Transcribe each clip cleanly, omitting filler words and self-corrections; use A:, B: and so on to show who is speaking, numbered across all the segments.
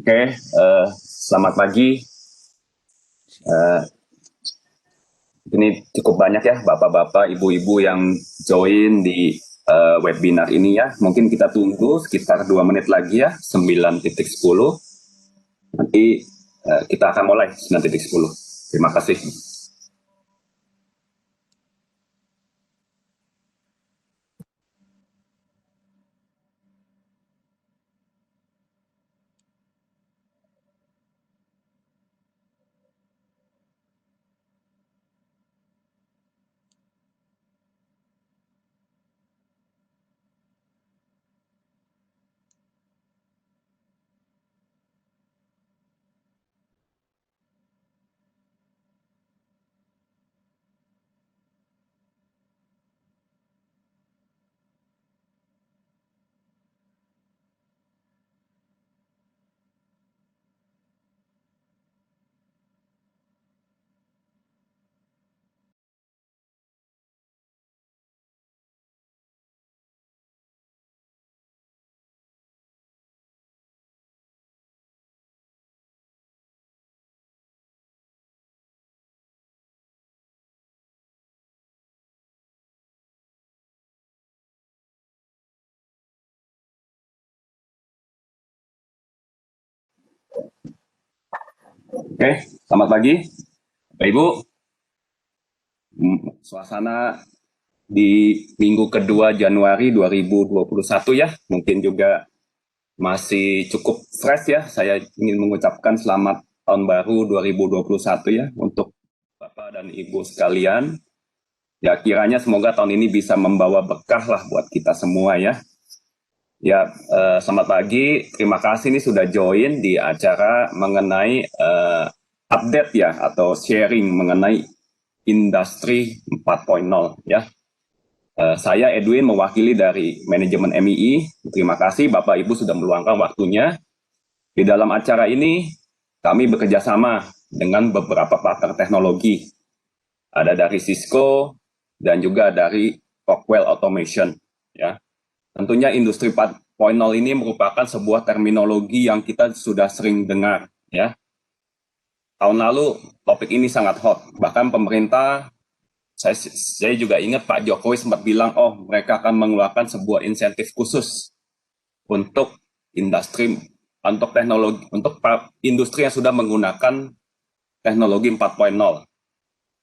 A: Oke, selamat pagi. Eh, ini cukup banyak ya bapak-bapak, ibu-ibu yang join di webinar ini ya. Mungkin kita tunggu sekitar 2 menit lagi ya, 9.10. Nanti kita akan mulai 9.10. Terima kasih. Oke, selamat pagi, Bapak Ibu. Suasana di minggu kedua Januari 2021 ya, mungkin juga masih cukup fresh ya. Saya ingin mengucapkan selamat tahun baru 2021 ya untuk Bapak dan Ibu sekalian. Ya kiranya semoga tahun ini bisa membawa berkah lah buat kita semua ya. Ya, selamat pagi. Terima kasih nih sudah join di acara mengenai update ya atau sharing mengenai industri 4.0 ya. Saya Edwin mewakili dari manajemen MII. Terima kasih Bapak Ibu sudah meluangkan waktunya. Di dalam acara ini kami bekerja sama dengan beberapa partner teknologi. Ada dari Cisco dan juga dari Rockwell Automation ya. Tentunya industri 4.0 ini merupakan sebuah terminologi yang kita sudah sering dengar ya. Tahun lalu topik ini sangat hot. Bahkan pemerintah, saya juga ingat Pak Jokowi sempat bilang, oh mereka akan mengeluarkan sebuah insentif khusus untuk industri, untuk teknologi, untuk industri yang sudah menggunakan teknologi 4.0.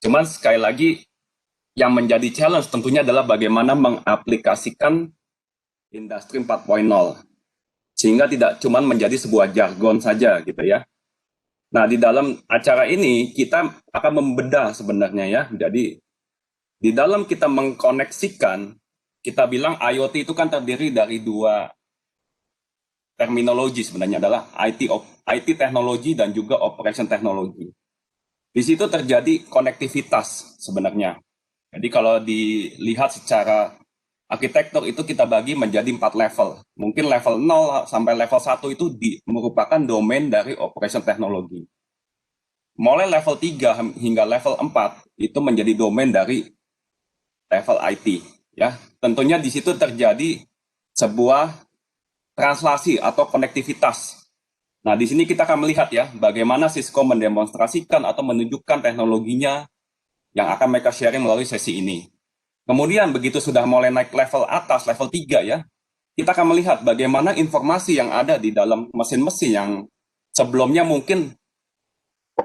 A: Cuman sekali lagi yang menjadi challenge tentunya adalah bagaimana mengaplikasikan industri 4.0 sehingga tidak cuma menjadi sebuah jargon saja gitu ya. Nah, di dalam acara ini kita akan membedah sebenarnya ya. Jadi di dalam kita mengkoneksikan, kita bilang IoT itu kan terdiri dari dua terminologi sebenarnya adalah IT teknologi dan juga operation teknologi. Di situ terjadi konektivitas sebenarnya. Jadi kalau dilihat secara arsitektur itu kita bagi menjadi 4 level. Mungkin level 0 sampai level 1 itu merupakan domain dari operation teknologi. Mulai level 3 hingga level 4 itu menjadi domain dari level IT. Ya, tentunya di situ terjadi sebuah translasi atau konektivitas. Nah, di sini kita akan melihat ya bagaimana Cisco mendemonstrasikan atau menunjukkan teknologinya yang akan mereka sharing melalui sesi ini. Kemudian begitu sudah mulai naik level atas, level 3 ya, kita akan melihat bagaimana informasi yang ada di dalam mesin-mesin yang sebelumnya mungkin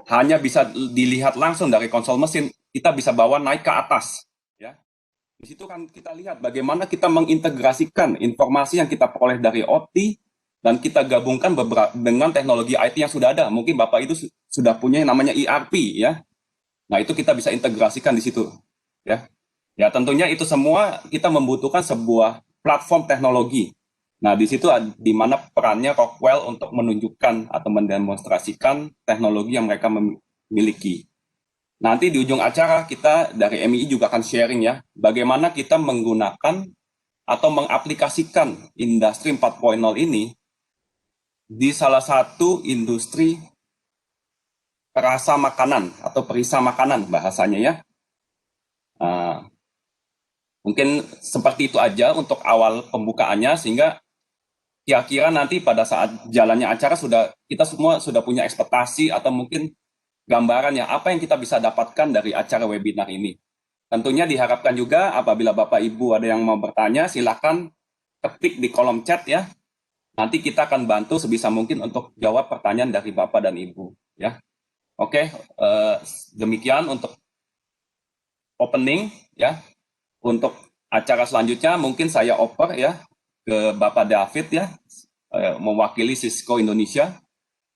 A: hanya bisa dilihat langsung dari konsol mesin, kita bisa bawa naik ke atas. Ya. Di situ kan kita lihat bagaimana kita mengintegrasikan informasi yang kita peroleh dari OT dan kita gabungkan dengan teknologi IT yang sudah ada. Mungkin Bapak itu sudah punya yang namanya ERP ya. Nah, itu kita bisa integrasikan di situ. Ya. Ya, tentunya itu semua kita membutuhkan sebuah platform teknologi. Nah, di situ di mana perannya Rockwell untuk menunjukkan atau mendemonstrasikan teknologi yang mereka miliki. Nanti di ujung acara kita dari MII juga akan sharing ya, bagaimana kita menggunakan atau mengaplikasikan industri 4.0 ini di salah satu industri perasa makanan atau perisa makanan bahasanya ya. Mungkin seperti itu aja untuk awal pembukaannya, sehingga kira-kira nanti pada saat jalannya acara kita semua sudah punya ekspektasi atau mungkin gambaran ya apa yang kita bisa dapatkan dari acara webinar ini. Tentunya diharapkan juga apabila Bapak Ibu ada yang mau bertanya, silakan ketik di kolom chat ya. Nanti kita akan bantu sebisa mungkin untuk jawab pertanyaan dari Bapak dan Ibu ya. Oke, demikian untuk opening ya. Untuk acara selanjutnya mungkin saya oper ya ke Bapak David ya, mewakili Cisco Indonesia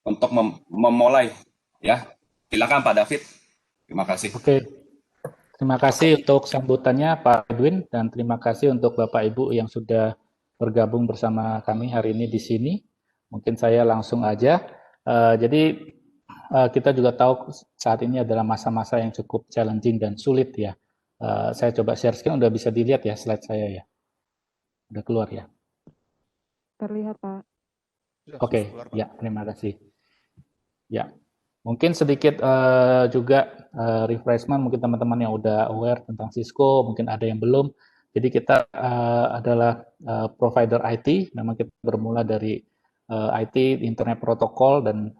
A: untuk memulai ya. Silakan Pak David. Terima kasih.
B: Oke, terima kasih untuk sambutannya Pak Edwin dan terima kasih untuk Bapak Ibu yang sudah bergabung bersama kami hari ini di sini. Mungkin saya langsung aja. Jadi kita juga tahu saat ini adalah masa-masa yang cukup challenging dan sulit ya. Saya coba share screen, udah bisa dilihat ya slide saya ya. Udah keluar ya.
C: Terlihat Pak.
B: Oke, ya terima kasih. Ya, mungkin sedikit juga refreshment, mungkin teman-teman yang udah aware tentang Cisco, mungkin ada yang belum. Jadi kita adalah provider IT, memang kita bermula dari IT, Internet Protokol, dan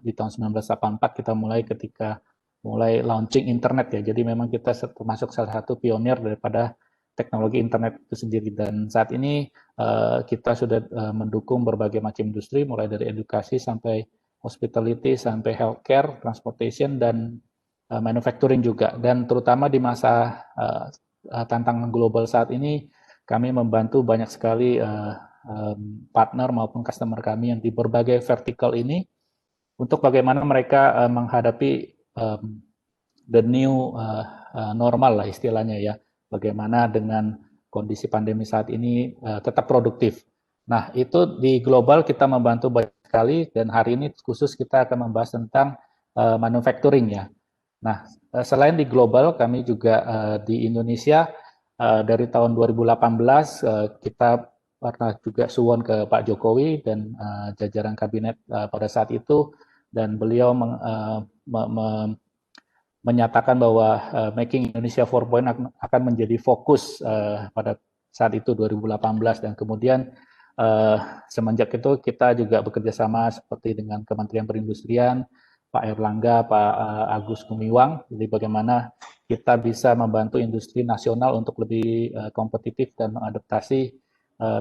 B: di tahun 1984 kita mulai ketika mulai launching internet ya. Jadi memang kita termasuk salah satu pionir daripada teknologi internet itu sendiri. Dan saat ini kita sudah mendukung berbagai macam industri, mulai dari edukasi sampai hospitality, sampai healthcare, transportation, dan manufacturing juga. Dan terutama di masa tantangan global saat ini, kami membantu banyak sekali partner maupun customer kami yang di berbagai vertical ini untuk bagaimana mereka menghadapi the new normal lah istilahnya ya. Bagaimana dengan kondisi pandemi saat ini tetap produktif. Nah, itu di global kita membantu banyak sekali dan hari ini khusus kita akan membahas tentang manufacturing ya. Nah, selain di global, kami juga di Indonesia dari tahun 2018 kita pernah juga suwon ke Pak Jokowi dan jajaran kabinet pada saat itu dan beliau menyatakan bahwa Making Indonesia 4.0 akan menjadi fokus pada saat itu 2018 dan kemudian semenjak itu kita juga bekerja sama seperti dengan Kementerian Perindustrian, Pak Erlangga, Pak Agus Gumiwang, jadi bagaimana kita bisa membantu industri nasional untuk lebih kompetitif dan mengadaptasi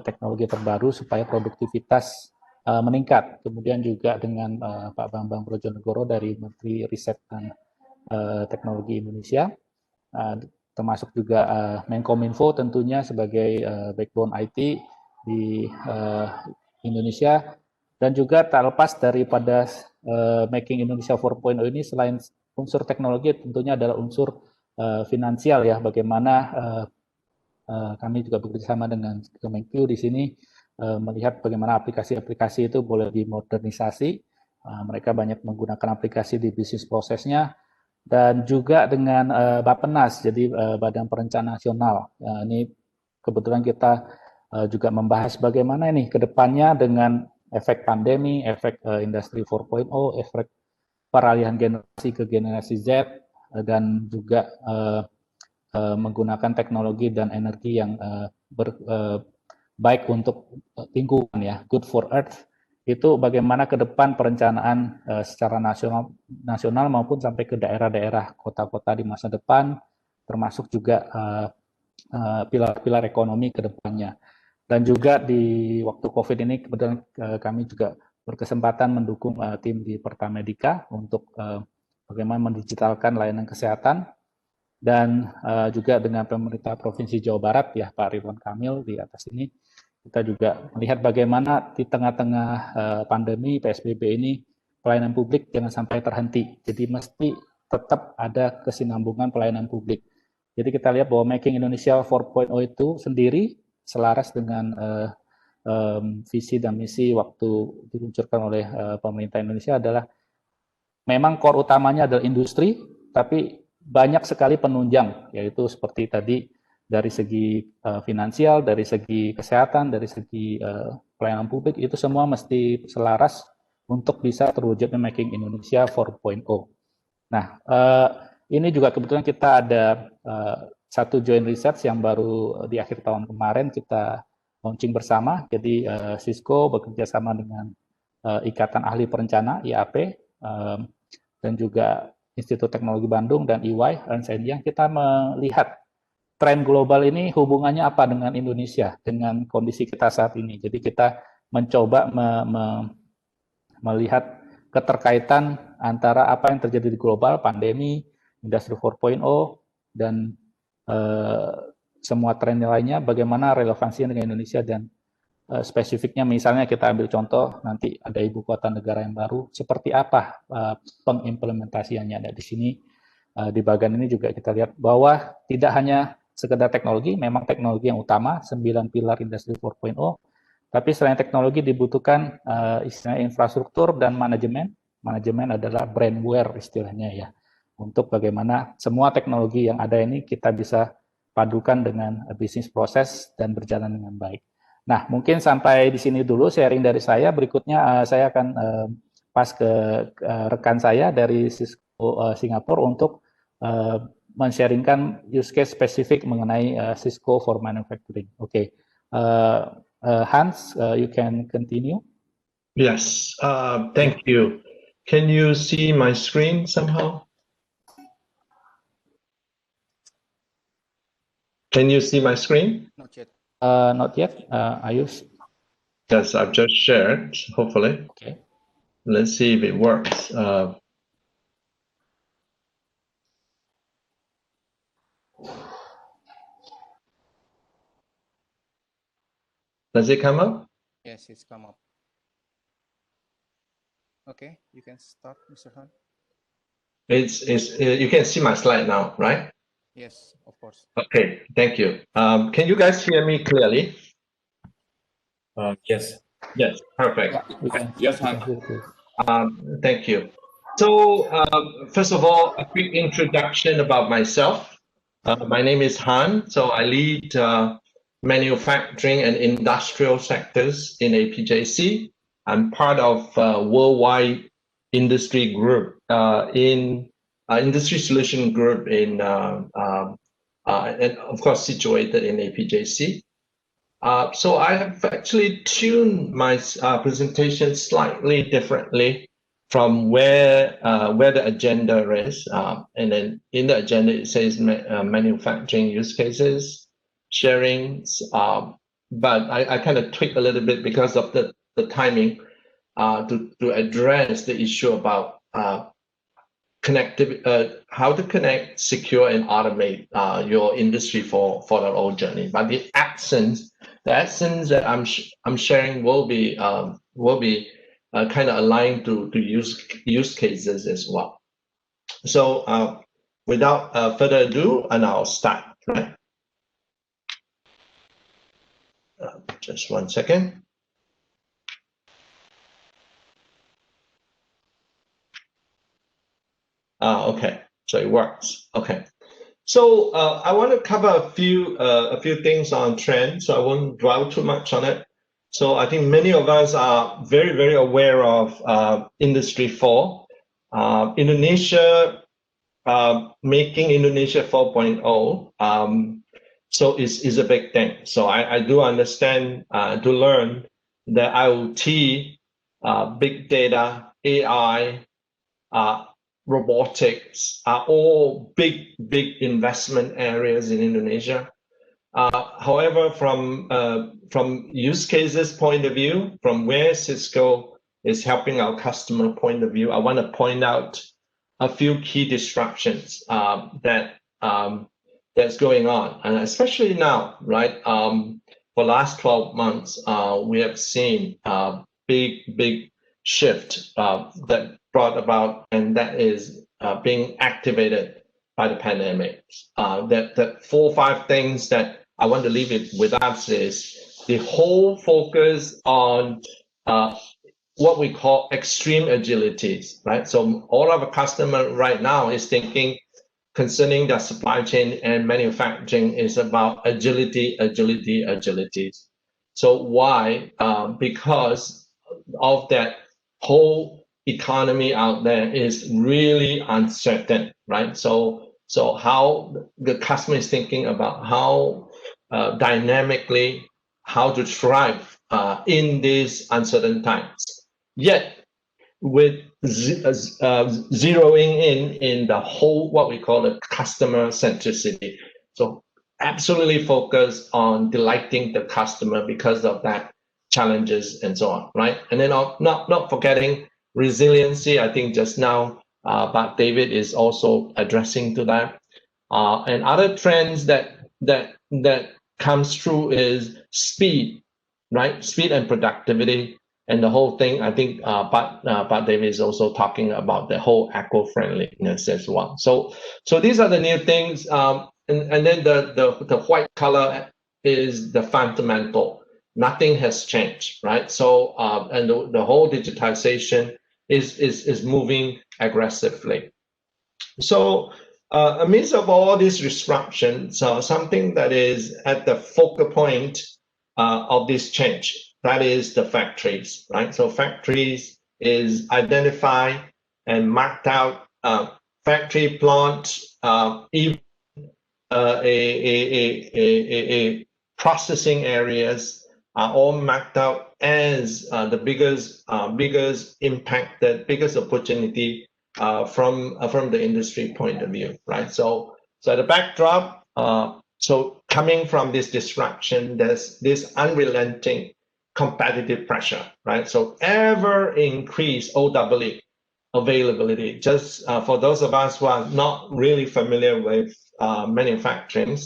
B: teknologi terbaru supaya produktivitas meningkat. Kemudian juga dengan Pak Bambang Brojonegoro dari Menteri Riset dan Teknologi Indonesia, termasuk juga Menkominfo tentunya sebagai backbone IT di Indonesia, dan juga tak lepas daripada Making Indonesia 4.0 ini selain unsur teknologi tentunya adalah unsur finansial ya, bagaimana kami juga bekerjasama dengan Kemenq di sini melihat bagaimana aplikasi-aplikasi itu boleh dimodernisasi. Mereka banyak menggunakan aplikasi di bisnis prosesnya dan juga dengan Bappenas, jadi Badan Perencanaan Nasional. Ini kebetulan kita juga membahas bagaimana ini ke depannya dengan efek pandemi, efek industri 4.0, efek peralihan generasi ke generasi Z, dan juga menggunakan teknologi dan energi yang baik untuk lingkungan ya, good for earth. Itu bagaimana ke depan perencanaan secara nasional maupun sampai ke daerah-daerah kota-kota di masa depan, termasuk juga pilar-pilar ekonomi ke depannya. Dan juga di waktu COVID ini kebetulan kami juga berkesempatan mendukung tim di Pertamedika untuk bagaimana mendigitalkan layanan kesehatan, dan juga dengan pemerintah Provinsi Jawa Barat ya Pak Ridwan Kamil di atas ini kita juga melihat bagaimana di tengah-tengah pandemi PSBB ini pelayanan publik jangan sampai terhenti. Jadi mesti tetap ada kesinambungan pelayanan publik. Jadi kita lihat bahwa Making Indonesia 4.0 itu sendiri selaras dengan visi dan misi waktu diluncurkan oleh pemerintah Indonesia adalah memang core utamanya adalah industri, tapi banyak sekali penunjang, yaitu seperti tadi dari segi finansial, dari segi kesehatan, dari segi pelayanan publik, itu semua mesti selaras untuk bisa terwujudnya Making Indonesia 4.0. Nah, ini juga kebetulan kita ada satu joint research yang baru di akhir tahun kemarin kita launching bersama. Jadi Cisco bekerja sama dengan Ikatan Ahli Perencana IAP dan juga Institut Teknologi Bandung dan EY Ernst & Young. Kita melihat tren global ini hubungannya apa dengan Indonesia, dengan kondisi kita saat ini. Jadi kita mencoba melihat keterkaitan antara apa yang terjadi di global, pandemi, industri 4.0, dan semua tren lainnya, bagaimana relevansinya dengan Indonesia dan spesifiknya. Misalnya kita ambil contoh, nanti ada ibu kota negara yang baru, seperti apa pengimplementasiannya. Ada di sini, di bagian ini juga kita lihat bahwa tidak hanya sekedar teknologi, memang teknologi yang utama, 9 pilar industri 4.0, tapi selain teknologi dibutuhkan istilahnya infrastruktur dan manajemen. Manajemen adalah brainware istilahnya ya, untuk bagaimana semua teknologi yang ada ini kita bisa padukan dengan bisnis proses dan berjalan dengan baik. Nah, mungkin sampai di sini dulu sharing dari saya. Berikutnya saya akan pas ke rekan saya dari Cisco Singapura untuk men-sharingkan use case spesifik mengenai Cisco for Manufacturing. Oke, Hans, you can continue.
D: Yes, thank you. Can you see my screen somehow? Can you see my screen?
E: Not yet.
B: Not yet. Are you?
D: Yes, I've just shared, hopefully.
B: Okay.
D: Let's see if it works. Does it come up?
E: Yes, it's come up. Okay, you can start, Mr. Han.
D: It's you can see my slide now, right?
E: Yes, of course.
D: Okay, thank you. Can you guys hear me clearly?
F: Yes.
D: Yes, perfect.
A: Yes, Han.
D: Thank you. So, first of all, a quick introduction about myself. My name is Han. So I lead manufacturing and industrial sectors in APJC. I'm part of worldwide industry group in industry solution group in and of course situated in APJC. So I have actually tuned my presentation slightly differently from where the agenda is, and then in the agenda it says manufacturing use cases, sharings, but I kind of tweak a little bit because of the timing to address the issue about how to connect, secure, and automate your industry 4.0 journey. But the essence that I'm sharing will be kind of aligned to use cases as well. So without further ado, and I'll start. Right? Just 1 second. Okay, so it works. Okay, so I want to cover a few things on trend, so I won't dwell too much on it. So I think many of us are very, very aware of Industry 4. Indonesia, making Indonesia 4.0, so is a big thing. So I do understand, to learn that IoT, big data, AI, robotics are all big investment areas in Indonesia. However, from use cases point of view, from where Cisco is helping our customer point of view, I want to point out a few key disruptions that's going on, and especially now, right? For last 12 months, we have seen a big shift that brought about, and that is being activated by the pandemic. That 4 or 5 things that I want to leave it with us is the whole focus on what we call extreme agilities, right? So all of our customer right now is thinking concerning the supply chain and manufacturing is about agility. So why? Because of that whole economy out there is really uncertain, right? So how the customer is thinking about how dynamically how to thrive in these uncertain times. Yet, with zeroing in the whole, what we call the customer centricity. So absolutely focus on delighting the customer because of that challenges and so on, right? And then not forgetting resiliency. I think just now, but David is also addressing to that. And other trends that comes through is speed, right? Speed and productivity. And the whole thing, I think, but David is also talking about the whole eco-friendliness as well. So these are the new things. And then the white color is the fundamental. Nothing has changed, right? So and the whole digitization is moving aggressively. So amidst of all these disruptions, something that is at the focal point of this change, that is the factories, right? So factories is identify and marked out factory plant, even a processing areas are all marked out as the biggest impact, the biggest opportunity from the industry point of view, right? So the backdrop, so coming from this disruption, there's this unrelenting competitive pressure, right? So ever increased OEE availability. Just for those of us who are not really familiar with manufacturing,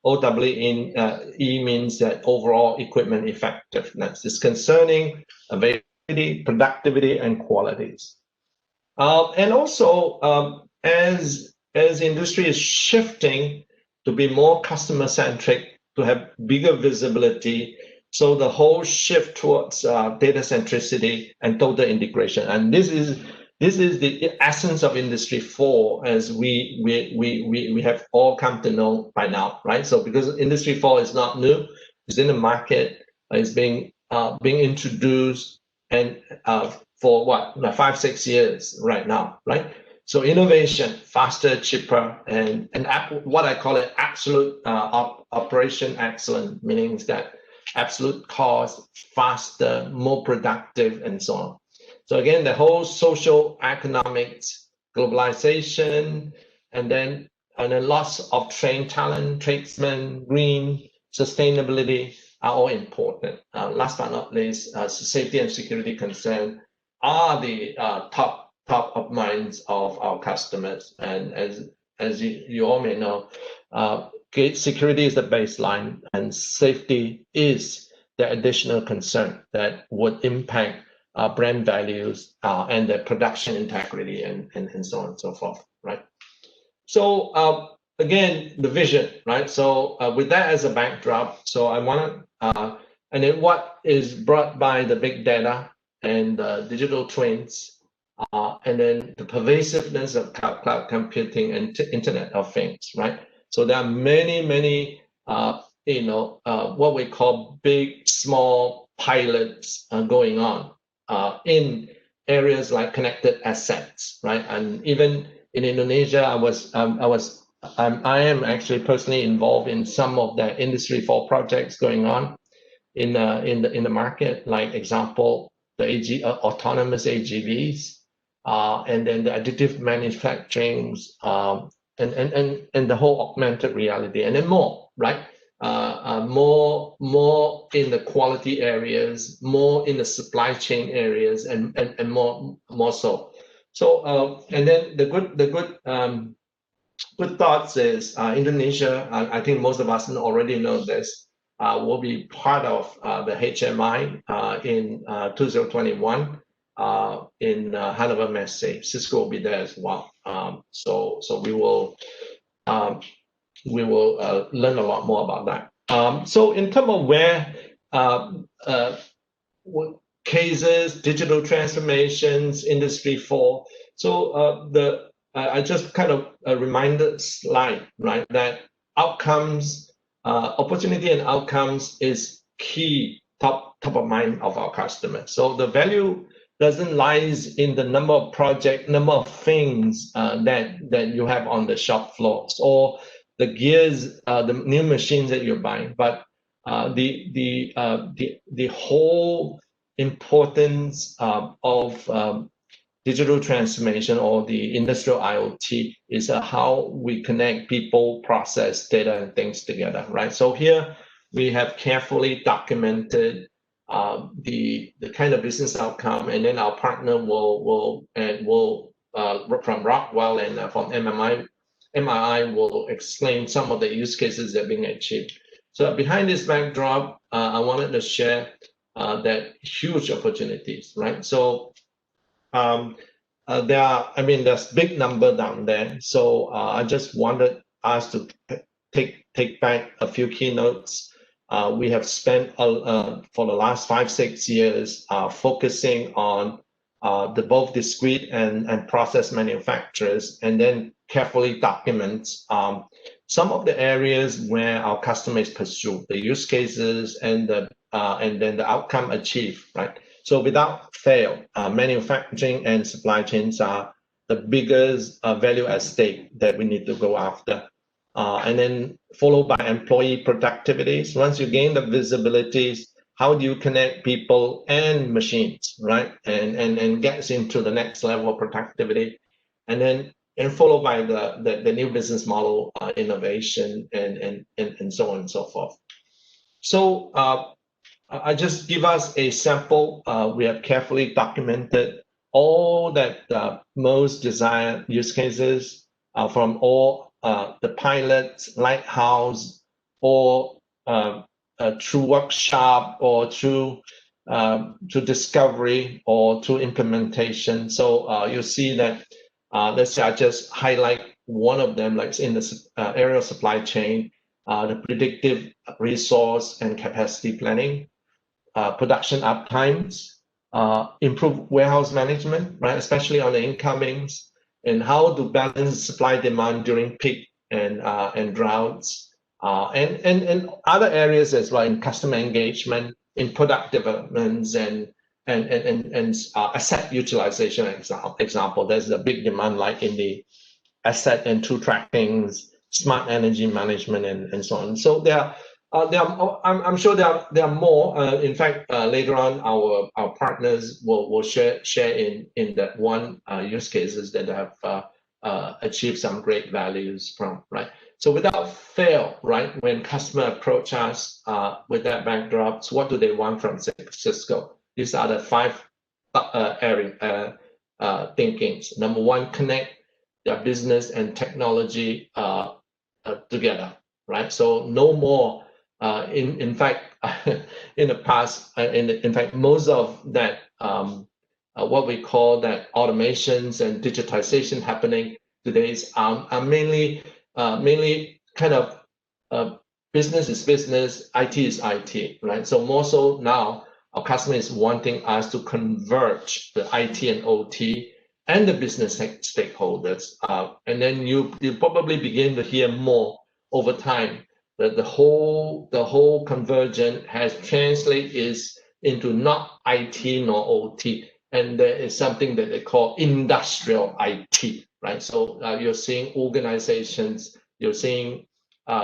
D: OEE means that overall equipment effectiveness is concerning availability, productivity, and qualities. And also, as industry is shifting to be more customer-centric, to have bigger visibility, so the whole shift towards data centricity and total integration, and this is the essence of Industry 4, as we have all come to know by now, right? So because Industry 4 is not new, it's in the market, it's being introduced, and for what, 5-6 years right now, right? So innovation, faster, cheaper, and what I call it absolute operation excellence, meaning that absolute cost, faster, more productive, and so on. So again, the whole social economics, globalization, and then loss of trained talent, tradesmen, green, sustainability are all important. Last but not least, safety and security concern are the top of minds of our customers. And as you all may know, security is the baseline, and safety is the additional concern that would impact brand values and the production integrity and so on and so forth, right? So again, the vision, right? So with that as a backdrop, so I want to, and then what is brought by the big data and digital twins, and then the pervasiveness of cloud computing and Internet of Things, right? So there are many, what we call big, small pilots going on in areas like connected assets, right? And even in Indonesia, I am actually personally involved in some of the Industry 4 projects going on in the market. Like example, the autonomous AGVs, and then the additive manufacturing, and the whole augmented reality, and then more, right? More in the quality areas, more in the supply chain areas, and more so. So and then the good thoughts is Indonesia. I think most of us already know this. Will be part of the HMI in 2021 in Hannover Messe. Cisco will be there as well. So we will learn a lot more about that. So in terms of where what cases, digital transformations, Industry 4. So I just kind of a reminder slide, right? That outcomes, opportunity and outcomes is key, top of mind of our customers. So the value doesn't lies in the number of projects, number of things that you have on the shop floors, or the gears, the new machines that you're buying, but the whole importance of digital transformation or the industrial IoT is how we connect people, process, data, and things together, right? So here we have carefully documented the kind of business outcome, and then our partner will from Rockwell and from MRI will explain some of the use cases that are being achieved. So behind this backdrop, I wanted to share that huge opportunities, right? So there's big number down there. So I just wanted us to take back a few keynotes. We have spent for the last 5-6 years focusing on both discrete and process manufacturers, and then carefully document some of the areas where our customers pursue the use cases and then the outcome achieved, right? So without fail, manufacturing and supply chains are the biggest value at stake that we need to go after. And then followed by employee productivities. Once you gain the visibilities, how do you connect people and machines, right? And gets into the next level of productivity. And then followed by the new business model innovation and so on and so forth. So I just give us a sample. We have carefully documented all that most desired use cases from all the pilots, lighthouse, or through workshop, or through discovery, or through implementation. So you'll see that, let's say I just highlight one of them, like in the area of supply chain, the predictive resource and capacity planning, production uptimes, improve warehouse management, right? Especially on the incomings, and how to balance supply demand during peak and droughts, and other areas as well in customer engagement, in product developments, and asset utilization. Example, there's a big demand like in the asset and tool trackings, smart energy management, and so on. So I'm sure there are more. In fact, later on, our partners will share in that one use cases that have achieved some great values from, right? So without fail, right, when customer approach us with that backdrop, so what do they want from Cisco? These are the 5 area thinkings. Number 1, connect their business and technology together, right? So no more. In fact, in the past, in fact, most of that what we call that automations and digitization happening today are mainly kind of business is business, IT is IT, right? So more so now, our customer is wanting us to converge the IT and OT and the business stakeholders, and then you probably begin to hear more over time that the whole convergence has translated into not IT nor OT, and there is something that they call industrial IT, right? So you're seeing organizations, you're seeing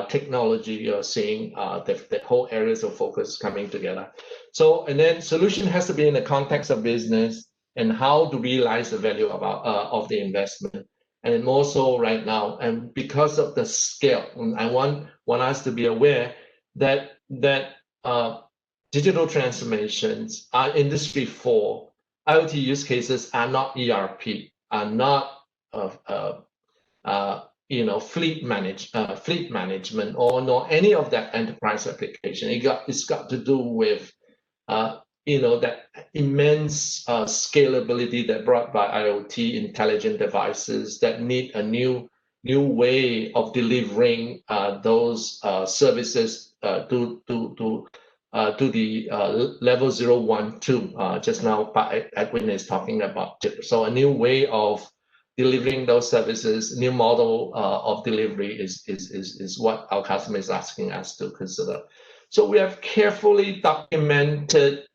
D: technology, you're seeing the whole areas of focus coming together. So, and then solution has to be in the context of business and how to realize the value of the investment. And more so right now, and because of the scale, I want us to be aware that digital transformations are Industry 4. IoT use cases are not ERP, are not fleet management, or nor any of that enterprise application. It's got to do with that immense scalability that brought by IoT, intelligent devices that need a new way of delivering those services to the level 0, 1, 2. Just now, Edwin is talking about. So a new way of delivering those services, new model of delivery is what our customer is asking us to consider. So we have carefully documented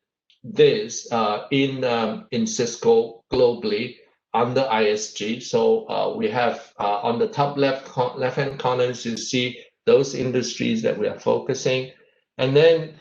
D: this in Cisco globally under ISG. So we have on the top left-hand corners, you see those industries that we are focusing. And then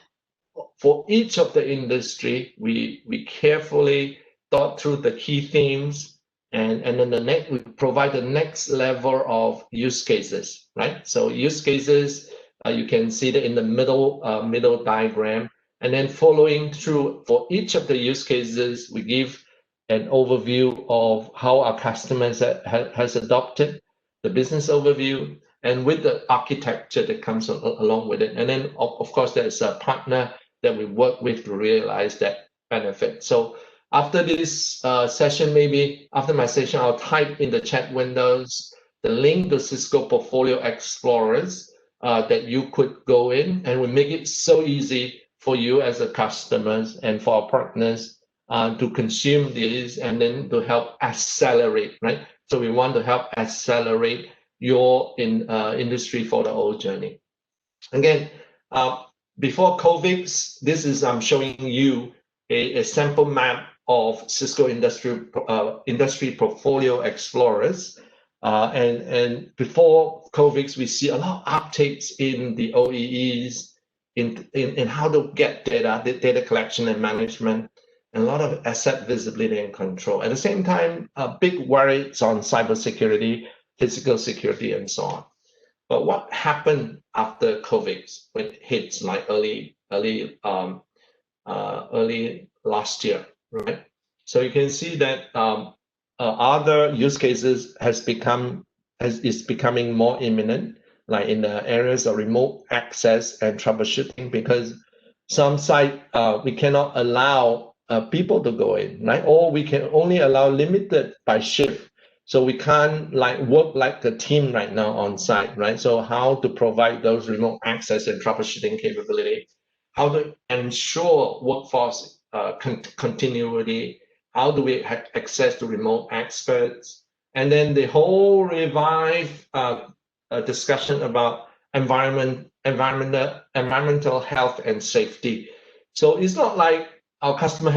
D: for each of the industry, we carefully thought through the key themes, and then we provide the next level of use cases, right? So use cases, you can see that in the middle diagram, and then following through for each of the use cases, we give an overview of how our customers has adopted the business overview, and with the architecture that comes along with it. And then of course there's a partner that we work with to realize that benefit. So after this session, maybe after my session, I'll type in the chat windows the link to Cisco Portfolio Explorers that you could go in, and we make it so easy for you as a customers and for our partners to consume these, and then to help accelerate, right? So we want to help accelerate your industry 4.0 journey. Again, before COVID, this is I'm showing you a sample map of Cisco Industry Portfolio Explorers. And before COVID, we see a lot of uptakes in the OEEs, in how to get data collection and management, and a lot of asset visibility and control. At the same time, big worries on cybersecurity, physical security, and so on. But what happened after COVID when it hits like early last year, right? So you can see that other use cases is becoming more imminent, like in the areas of remote access and troubleshooting, because some site we cannot allow people to go in, right? Or we can only allow limited by shift. So we can't work like a team right now on site, right? So how to provide those remote access and troubleshooting capability, how to ensure workforce continuity, how do we have access to remote experts, and then the whole revive discussion about environmental health and safety. So it's not like our customer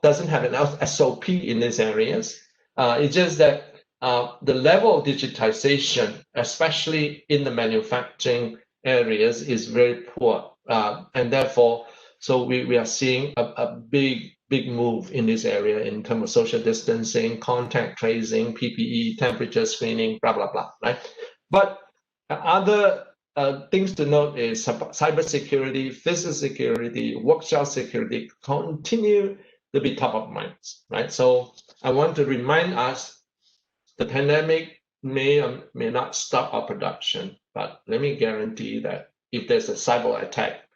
D: doesn't have an SOP in these areas. It's just that the level of digitization, especially in the manufacturing areas, is very poor, and therefore, so we are seeing a big move in this area in terms of social distancing, contact tracing, PPE, temperature screening, blah blah blah, right? But other things to note is cybersecurity, physical security, workshop security continue to be top of mind, right? So I want to remind us, the pandemic may or may not stop our production, but let me guarantee that if there's a cyber attack,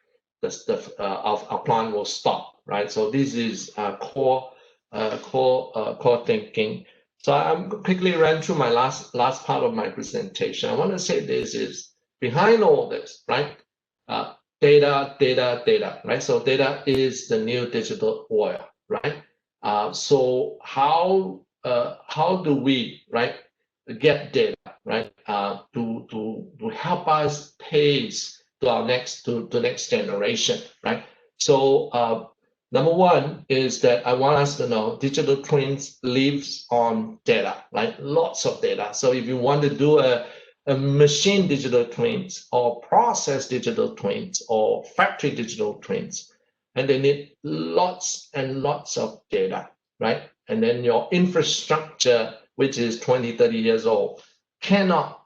D: our plant will stop, right? So this is core thinking. So I'm quickly run through my last part of my presentation. I want to say this is behind all this, right? Data, right? So data is the new digital oil, right? So how do we, right, get data, right, to help us pace to our next generation, right? So number one is that I want us to know digital twins lives on data, right? Lots of data. So if you want to do a machine digital twins or process digital twins or factory digital twins, and they need lots and lots of data, right? And then your infrastructure, which is 20, 30 years old, cannot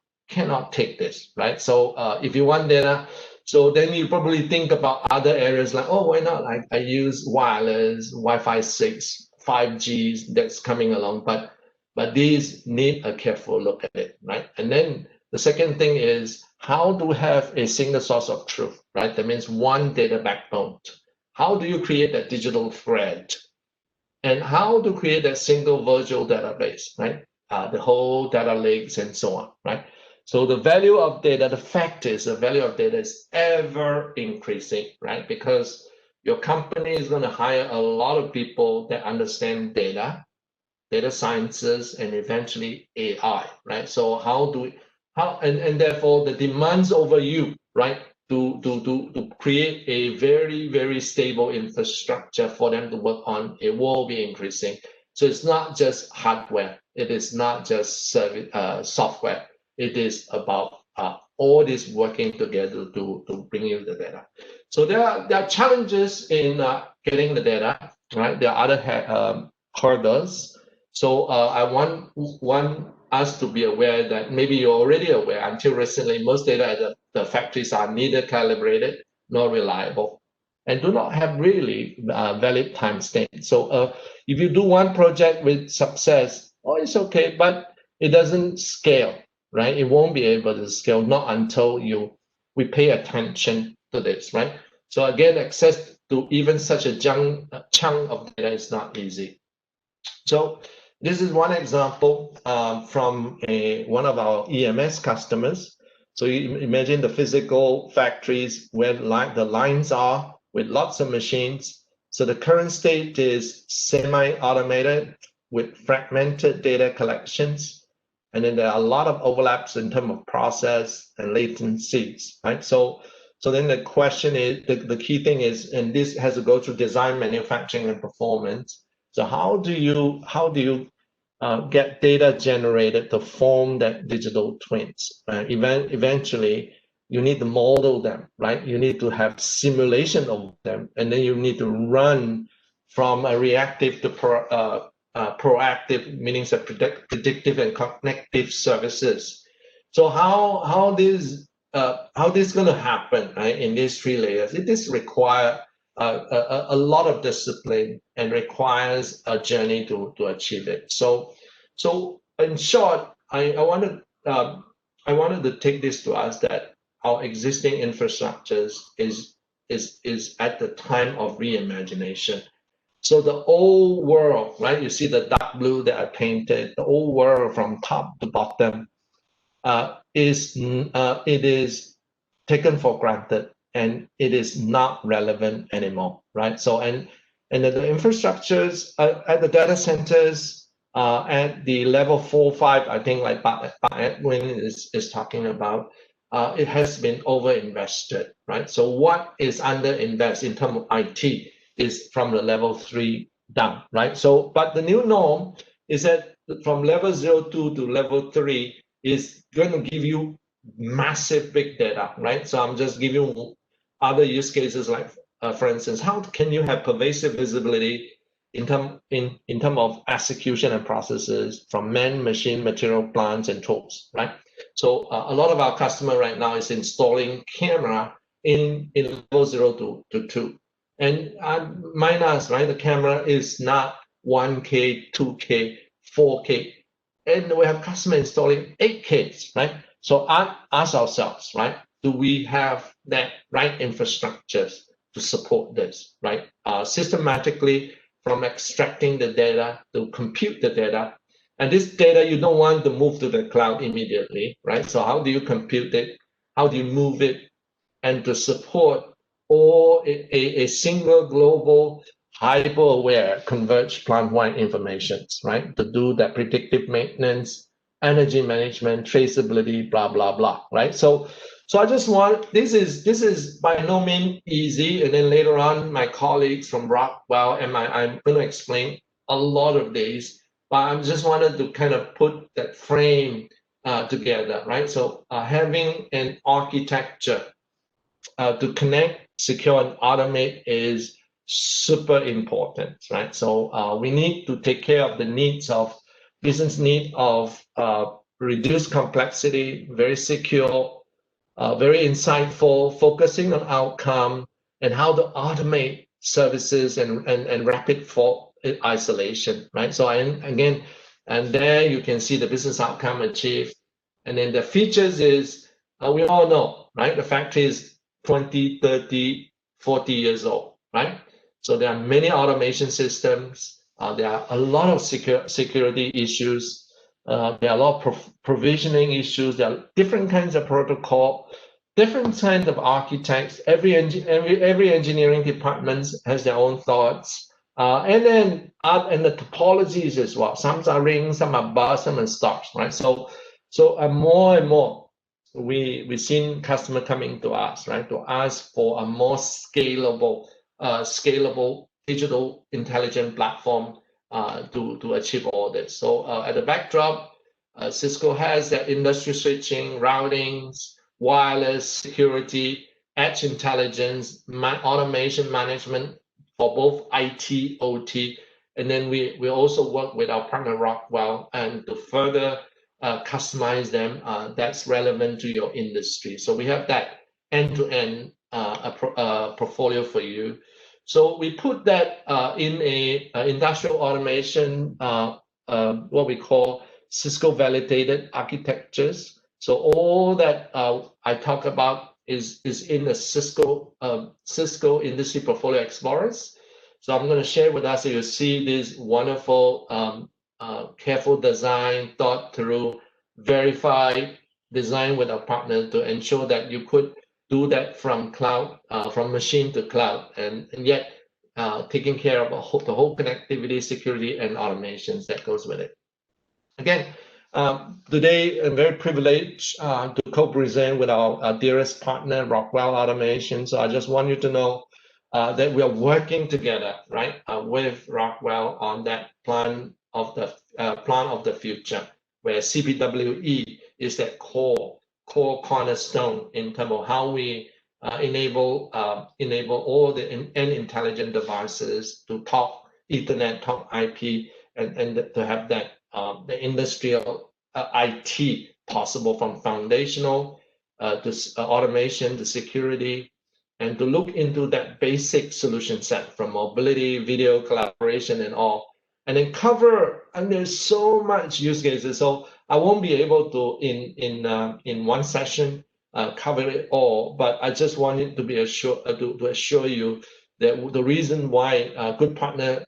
D: take this, right? So if you want data, so then you probably think about other areas like, oh, why not? I use wireless, Wi-Fi 6, 5G that's coming along, but these need a careful look at it, right? And then the second thing is how to have a single source of truth, right? That means one data backbone. How do you create that digital thread? And how to create that single virtual database, right? The whole data lakes and so on, right? So the value of data, the fact is the value of data is ever increasing, right? Because your company is going to hire a lot of people that understand data sciences, and eventually AI, right? So and therefore the demands over you, right? To create a very, very stable infrastructure for them to work on, it will be increasing. So it's not just hardware, it is not just software, it is about all this working together to bring you the data. So there are challenges in getting the data, right? There are other hurdles. So I want us to be aware that maybe you're already aware, until recently, most data at the factories are neither calibrated nor reliable and do not have really valid timestamps. So if you do one project with success, oh, it's okay, but it doesn't scale, right? It won't be able to scale, not until we pay attention to this, right? So again, access to even such a chunk of data is not easy. So this is one example from one of our EMS customers. So you imagine the physical factories where the lines are with lots of machines. So the current state is semi-automated with fragmented data collections. And then there are a lot of overlaps in terms of process and latencies, right? So then the question is, the key thing is, and this has to go through design, manufacturing, and performance. So how do you get data generated to form that digital twins? Eventually, you need to model them, right? You need to have simulation of them, and then you need to run from a reactive to proactive, meaning predictive and cognitive services. So how this going to happen, right? In these 3 layers, it is require a lot of discipline and requires a journey to achieve it. So in short, I wanted to take this to us that our existing infrastructures is at the time of reimagination. So the old world, right? You see the dark blue that I painted, the old world from top to bottom, it is taken for granted, and it is not relevant anymore, right? So and the infrastructures at the data centers at the level 4, 5, I think like Edwin is talking about, it has been overinvested, right? So what is underinvested in terms of IT is from the level 3 down, right? So, but the new norm is that from level 02 to level 3 is going to give you massive big data, right? So I'm just giving you other use cases, like for instance, how can you have pervasive visibility in term of execution and processes from man, machine, material, plants, and tools, right? So a lot of our customer right now is installing camera in level 0 to 2. And mind us, right? The camera is not 1K, 2K, 4K. And we have customer installing 8Ks, right? So ask ourselves, right? Do we have that right infrastructures to support this, right? Systematically, from extracting the data to compute the data. And this data, you don't want to move to the cloud immediately, right? So how do you compute it? How do you move it? And to support all a single global hyper-aware converged plant-wide informations, right? To do that predictive maintenance, energy management, traceability, blah, blah, blah, right? So I just want, this is by no means easy. And then later on, my colleagues from Rockwell and I'm going to explain a lot of these, but I just wanted to kind of put that frame together, right? So having an architecture to connect, secure, and automate is super important, right? So we need to take care of the needs of business need of reduced complexity, very secure, very insightful, focusing on outcome and how to automate services and rapid fault isolation, right? So again, and there you can see the business outcome achieved. And then the features is, we all know, right? The factory is 20, 30, 40 years old, right? So there are many automation systems. There are a lot of security issues. There are a lot of provisioning issues. There are different kinds of protocol, different kinds of architects. Every engineering department has their own thoughts. And then the topologies as well. Some are rings, some are bars, some are stars, right? So more and more, we've seen customer coming to us, right, to ask for a more scalable digital intelligent platform to achieve all this. So at the backdrop, Cisco has their industry switching, routings, wireless security, edge intelligence, automation management for both IT, OT, and then we also work with our partner Rockwell and to further customize them that's relevant to your industry. So we have that end-to-end portfolio for you. So we put that in a industrial automation, what we call Cisco validated architectures. So all that I talk about is in the Cisco Industry Portfolio Explorers. So I'm going to share with us so you see this wonderful, careful design, thought through, verified design with our partner to ensure that you could do that from cloud, from machine to cloud, and yet taking care of the whole connectivity, security, and automations that goes with it. Again, today I'm very privileged to co-present with our dearest partner, Rockwell Automation. So I just want you to know that we are working together, right, with Rockwell on that plan of the future, where CPWE is that core cornerstone in terms of how we enable all the intelligent devices to talk Ethernet, talk IP, and to have that the industrial IT possible, from foundational to automation to security, and to look into that basic solution set from mobility, video, collaboration, and all, and then cover. And there's so much use cases, so I won't be able to in one session cover it all. But I just wanted to be to assure you that the reason why a good partner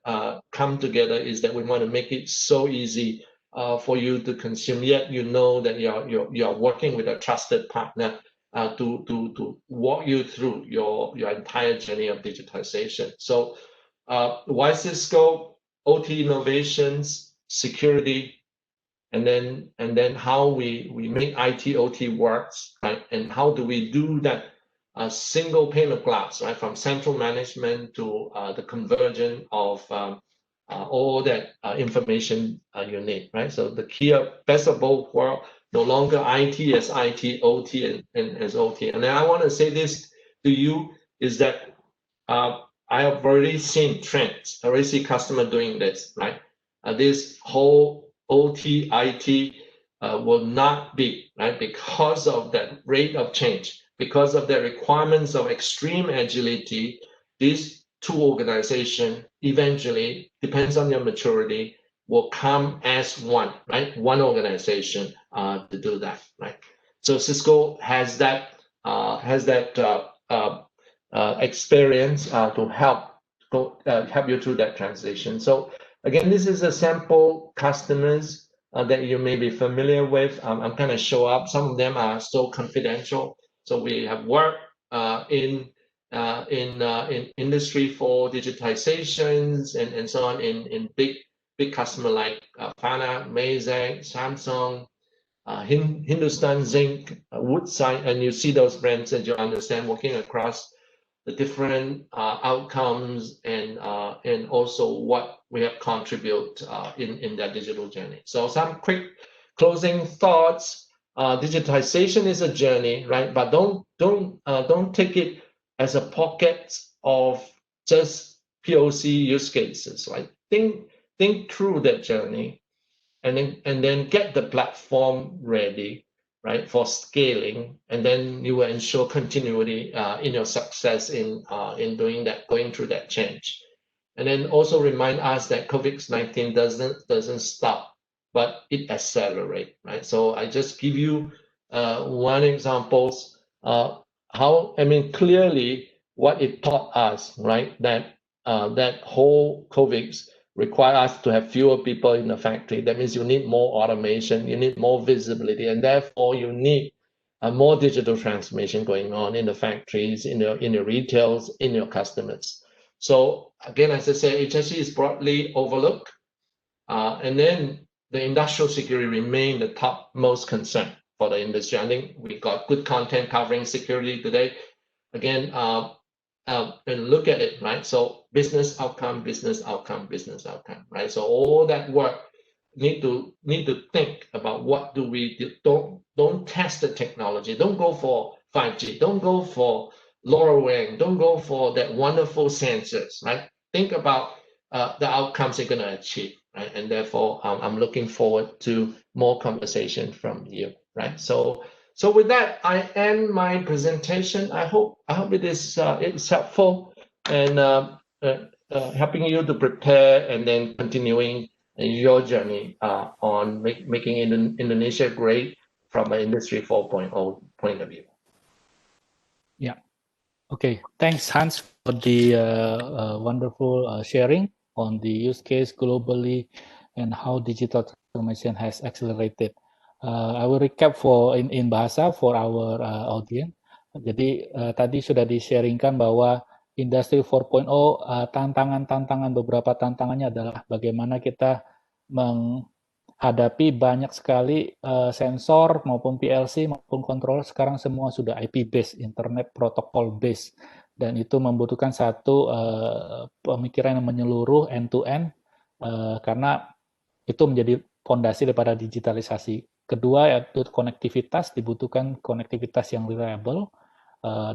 D: come together is that we want to make it so easy for you to consume. Yet you know that you are working with a trusted partner to walk you through your entire journey of digitization. So why Cisco? OT innovations, security, and then how we make IT OT works, right? And how do we do that single pane of glass, right? From central management to the conversion of all that information you need, right? So the key of best of both worlds, no longer IT as IT, OT and as OT. And then I want to say this to you is that I have already seen trends. I already see customer doing this, right? This whole OT, IT will not be, right? Because of that rate of change, because of the requirements of extreme agility, these two organizations eventually, depends on your maturity, will come as one, right? One organization to do that, right? So Cisco has that experience to help you through that transition. So again, this is a sample customers that you may be familiar with. I'm going to show up. Some of them are still confidential. So we have worked in industry for digitizations and so on in big customer like Fana, Mazak, Samsung, Hindustan Zinc, Woodside, and you see those brands and you understand working across the different outcomes and also what we have contributed in that digital journey. So some quick closing thoughts. Digitization is a journey, right? But don't take it as a pocket of just POC use cases, right? Think through that journey, and then get the platform ready, right, for scaling, and then you will ensure continuity in your success in doing that, going through that change. And then also remind us that COVID-19 doesn't stop, but it accelerates, right? So I just give you one example how, I mean, clearly what it taught us, right, that that whole COVID require us to have fewer people in the factory. That means you need more automation, you need more visibility, and therefore you need more digital transformation going on in the factories, in your retails, in your customers. So again, as I say, HSE is broadly overlooked, and then the industrial security remain the top most concern for the industry. I think we got good content covering security today. Again, and look at it, right? So business outcome, right? So all that work need to think about what do we do. Don't test the technology. Don't go for 5G. Don't go for LoRaWAN. Don't go for that wonderful sensors, right? Think about the outcomes you're going to achieve, right? And therefore, I'm looking forward to more conversation from you, right? So with that, I end my presentation. I hope it is it's helpful and helping you to prepare and then continuing your journey on making Indonesia great from an Industry 4.0 point of view.
B: Yeah. Okay. Thanks, Hans, for the wonderful sharing on the use case globally and how digital transformation has accelerated. I will recap in bahasa for our audience. Jadi tadi sudah di-sharingkan bahwa Industri 4.0 beberapa tantangannya adalah bagaimana kita menghadapi banyak sekali sensor maupun PLC maupun controller sekarang semua sudah IP based, Internet Protocol based, dan itu membutuhkan satu pemikiran yang menyeluruh end to end karena itu menjadi fondasi daripada digitalisasi. Kedua yaitu konektivitas, dibutuhkan konektivitas yang reliable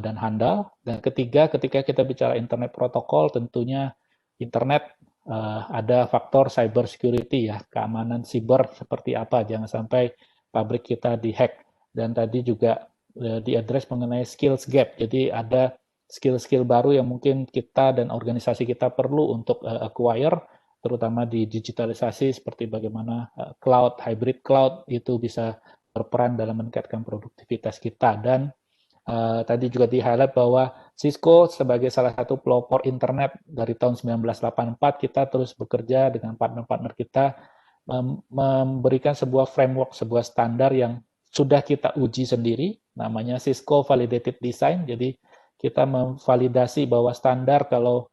B: dan handal. Dan ketiga, ketika kita bicara internet protokol, tentunya internet ada faktor cyber security ya, keamanan siber seperti apa, jangan sampai pabrik kita dihack. Dan tadi juga diadres mengenai skills gap, jadi ada skill-skill baru yang mungkin kita dan organisasi kita perlu untuk acquire, terutama di digitalisasi seperti bagaimana cloud, hybrid cloud itu bisa berperan dalam meningkatkan produktivitas kita. Dan tadi juga di-highlight bahwa Cisco sebagai salah satu pelopor internet dari tahun 1984, kita terus bekerja dengan partner-partner kita memberikan sebuah framework, sebuah standar yang sudah kita uji sendiri, namanya Cisco Validated Design. Jadi kita memvalidasi bahwa standar kalau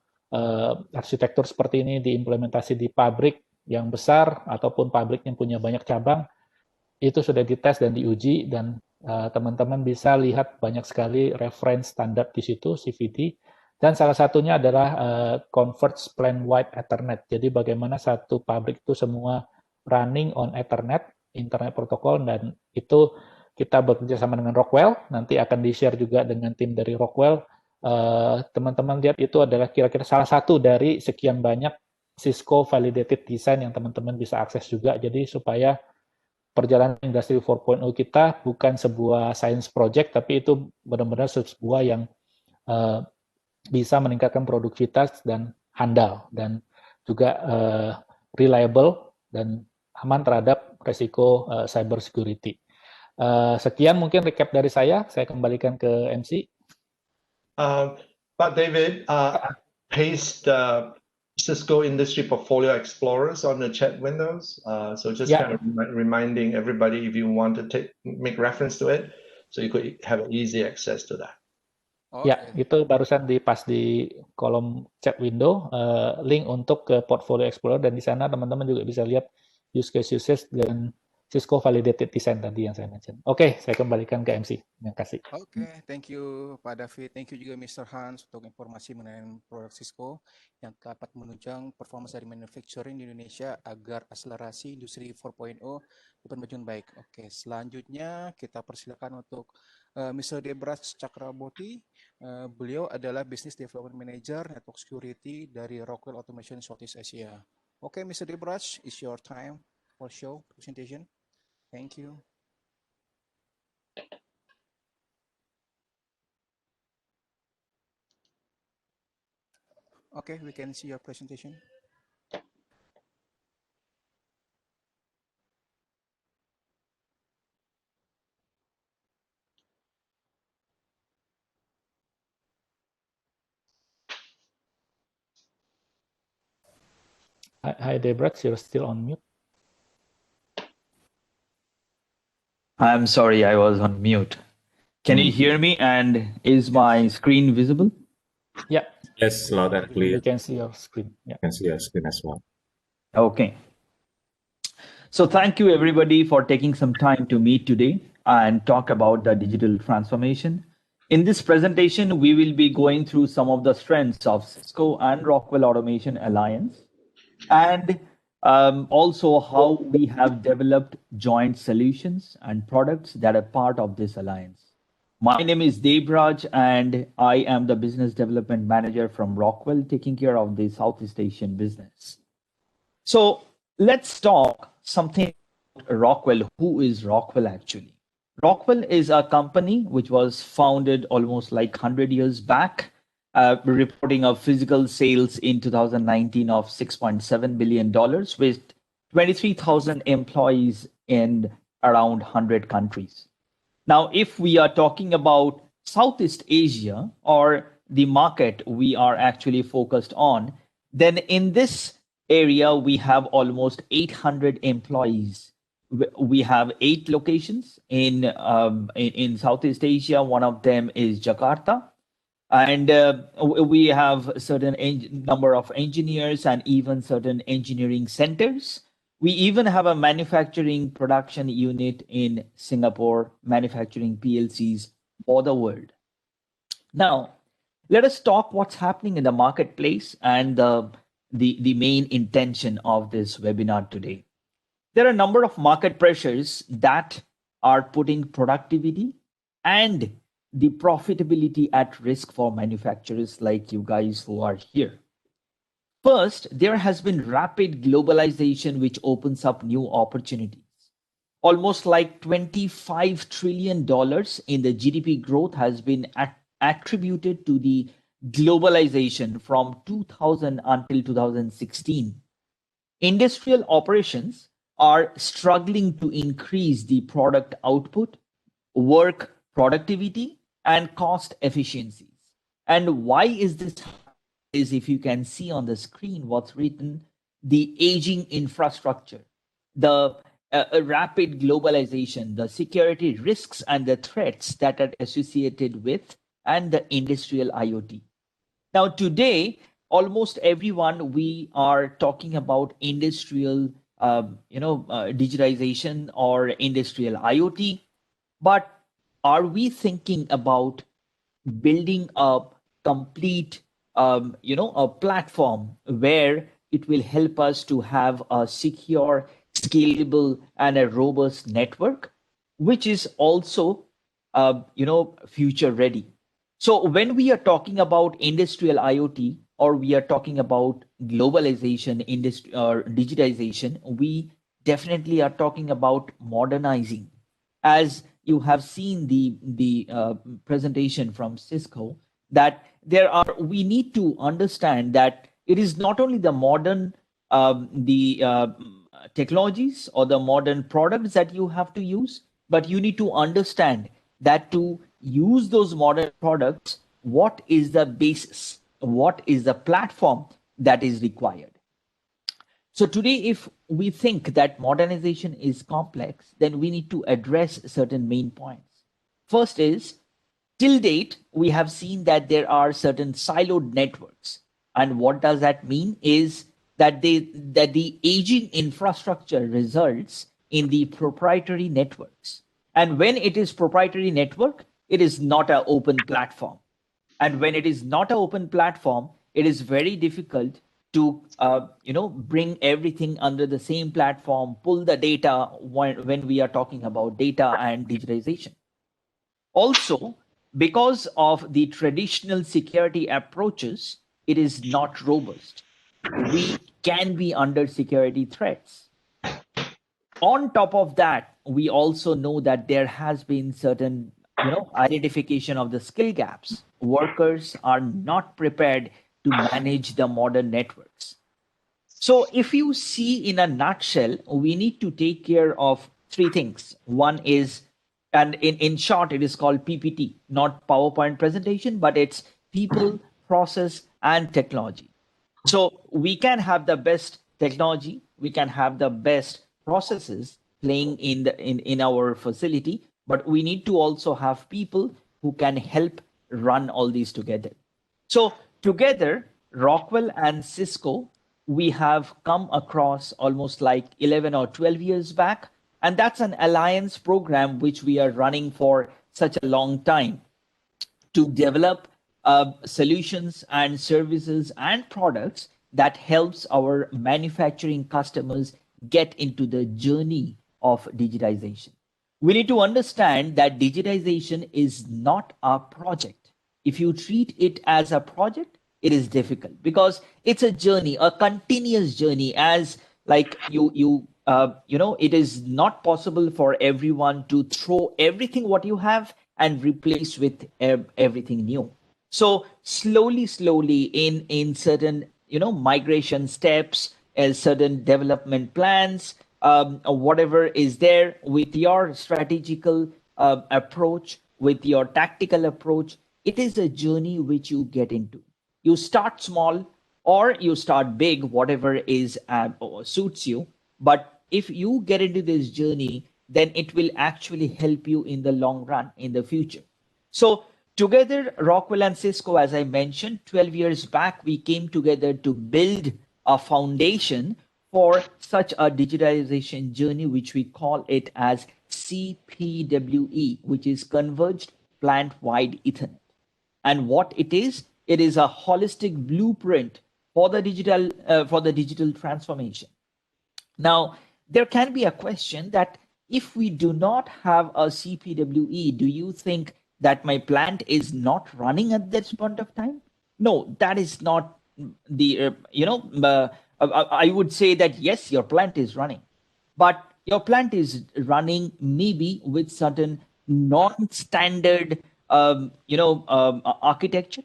B: arsitektur seperti ini diimplementasi di pabrik yang besar ataupun pabrik yang punya banyak cabang, itu sudah dites dan diuji, dan teman-teman bisa lihat banyak sekali reference standar di situ, CVD, dan salah satunya adalah Converge Plan Wide Ethernet. Jadi bagaimana satu pabrik itu semua running on Ethernet, Internet Protocol, dan itu kita bekerja sama dengan Rockwell, nanti akan di-share juga dengan tim dari Rockwell. Teman-teman lihat itu adalah kira-kira salah satu dari sekian banyak Cisco Validated Design yang teman-teman bisa akses juga, jadi supaya perjalanan Industri 4.0 kita bukan sebuah science project, tapi itu benar-benar sebuah yang bisa meningkatkan produktivitas dan handal, dan juga reliable dan aman terhadap resiko cyber security. Sekian mungkin recap dari saya kembalikan ke MC.
D: Pak David, paste Cisco Industry Portfolio Explorers on the chat windows. So just kind of reminding everybody if you want to make reference to it, so you could have easy access to that.
B: Okay. Ya, itu barusan pas di kolom chat window, link untuk ke Portfolio Explorer, dan di sana teman-teman juga bisa lihat use case dan Cisco Validated Design tadi yang saya mention. Oke, saya kembalikan ke MC. Terima kasih.
E: Oke, thank you Pak David. Thank you juga Mr. Hans untuk informasi mengenai produk Cisco yang dapat menunjang performance dari manufacturing di Indonesia agar akselerasi industri 4.0 dapat berjalan baik. Oke, selanjutnya kita persilakan untuk Mr. Debraj Chakraborty. Beliau adalah Business Development Manager Network Security dari Rockwell Automation Southeast Asia. Oke, Mr. Debraj, it's your time for show presentation. Thank you. Okay, we can see your presentation.
B: Hi, Debraj, you're still on mute.
F: I'm sorry, I was on mute. Can you hear me, and is my screen visible?
B: Yeah.
G: Yes, loud and clear.
B: We can see your screen. Yeah.
G: Can see your screen as well.
F: Okay. So thank you everybody for taking some time to meet today and talk about the digital transformation. In this presentation, we will be going through some of the strengths of Cisco and Rockwell Automation Alliance, and also how we have developed joint solutions and products that are part of this alliance. My name is Debraj, and I am the business development manager from Rockwell, taking care of the Southeast Asian business. So let's talk something about Rockwell. Who is Rockwell actually? Rockwell is a company which was founded almost like 100 years back, reporting of physical sales in 2019 of $6.7 billion with 23,000 employees in around 100 countries. Now, if we are talking about Southeast Asia or the market we are actually focused on, then in this area, we have almost 800 employees. We have 8 locations in Southeast Asia. One of them is Jakarta. And we have a certain number of engineers and even certain engineering centers. We even have a manufacturing production unit in Singapore, manufacturing PLCs for the world. Now, let us talk what's happening in the marketplace and the main intention of this webinar today. There are a number of market pressures that are putting productivity and the profitability at risk for manufacturers like you guys who are here. First, there has been rapid globalization, which opens up new opportunities. Almost like $25 trillion in the GDP growth has been attributed to the globalization from 2000 until 2016. Industrial operations are struggling to increase the product output, work productivity, and cost efficiencies. And why is this? Is if you can see on the screen what's written, the aging infrastructure, the rapid globalization, the security risks and the threats that are associated with, and the industrial IoT. Now today, almost everyone, we are talking about industrial digitization or industrial IoT, but are we thinking about building a complete a platform where it will help us to have a secure, scalable, and a robust network, which is also, future ready. So when we are talking about industrial IoT, or we are talking about globalization, industry or digitization, we definitely are talking about modernizing. As you have seen the presentation from Cisco, that we need to understand that it is not only the modern technologies or the modern products that you have to use, but you need to understand that to use those modern products, what is the basis, what is the platform that is required. So today, if we think that modernization is complex, then we need to address certain main points. First is, till date, we have seen that there are certain siloed networks. And what does that mean is that the aging infrastructure results in the proprietary networks. And when it is proprietary network, it is not an open platform. And when it is not an open platform, it is very difficult to bring everything under the same platform, pull the data when we are talking about data and digitization. Also, because of the traditional security approaches, it is not robust. We can be under security threats. On top of that, we also know that there has been certain identification of the skill gaps. Workers are not prepared to manage the modern networks. So if you see in a nutshell, we need to take care of 3 things. One is, and in short, it is called PPT, not PowerPoint presentation, but it's people, process, and technology. So we can have the best technology, we can have the best processes playing in our facility, but we need to also have people who can help run all these together. So together, Rockwell and Cisco, we have come across almost like 11 or 12 years back. And that's an alliance program which we are running for such a long time to develop solutions and services and products that helps our manufacturing customers get into the journey of digitization. We need to understand that digitization is not a project. If you treat it as a project, it is difficult because it's a journey, a continuous journey. As like it is not possible for everyone to throw everything what you have and replace with everything new. So slowly in certain migration steps, certain development plans, whatever is there with your strategical approach, with your tactical approach, it is a journey which you get into. You start small or you start big, whatever is suits you. But if you get into this journey, then it will actually help you in the long run, in the future. So together, Rockwell and Cisco, as I mentioned, 12 years back, we came together to build a foundation for such a digitalization journey, which we call it as CPWE, which is Converged Plant-Wide Ethernet. And what it is a holistic blueprint for the digital transformation. Now, there can be a question that if we do not have a CPWE, do you think that my plant is not running at this point of time? No, that is not the, I would say that yes, your plant is running, but your plant is running maybe with certain non-standard, architecture.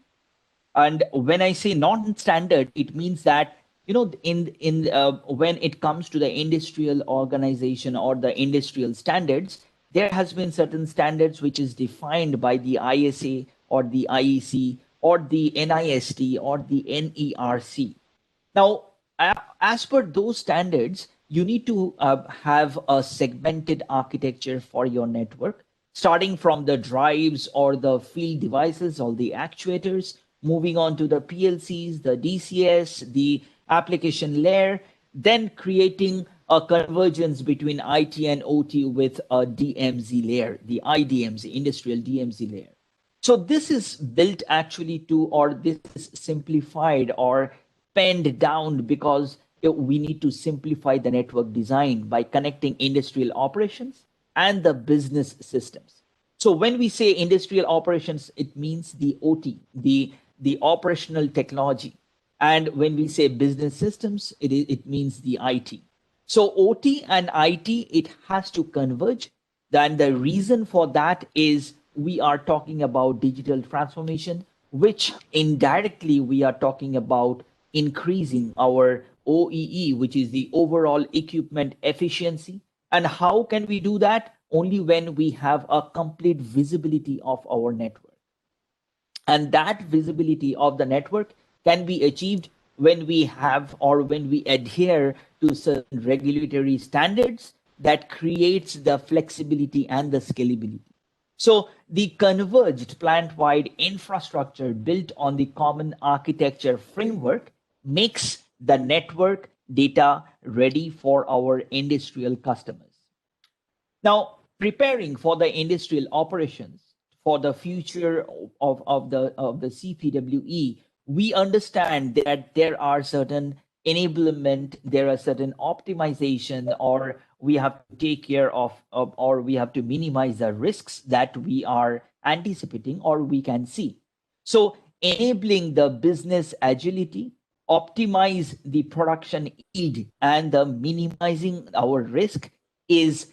F: And when I say non-standard, it means that, when it comes to the industrial organization or the industrial standards, there has been certain standards which is defined by the ISA or the IEC or the NIST or the NERC. Now, as per those standards, you need to have a segmented architecture for your network, starting from the drives or the field devices or the actuators, moving on to the PLCs, the DCS, the application layer, then creating a convergence between IT and OT with a DMZ layer, the IDMZ, industrial DMZ layer. So this is built actually to, or this is simplified or penned down because we need to simplify the network design by connecting industrial operations and the business systems. So when we say industrial operations, it means the OT, the operational technology. And when we say business systems, it means the IT. So OT and IT, it has to converge. Then the reason for that is we are talking about digital transformation, which indirectly we are talking about increasing our OEE, which is the overall equipment efficiency. And how can we do that? Only when we have a complete visibility of our network. And that visibility of the network can be achieved when we have or when we adhere to certain regulatory standards that creates the flexibility and the scalability. So the converged plant-wide infrastructure built on the common architecture framework makes the network data ready for our industrial customers. Now, preparing for the industrial operations for the future of the CPWE, we understand that there are certain enablement, there are certain optimization, or we have to take care of or we have to minimize the risks that we are anticipating or we can see. So enabling the business agility, optimize the production yield, and the minimizing our risk is,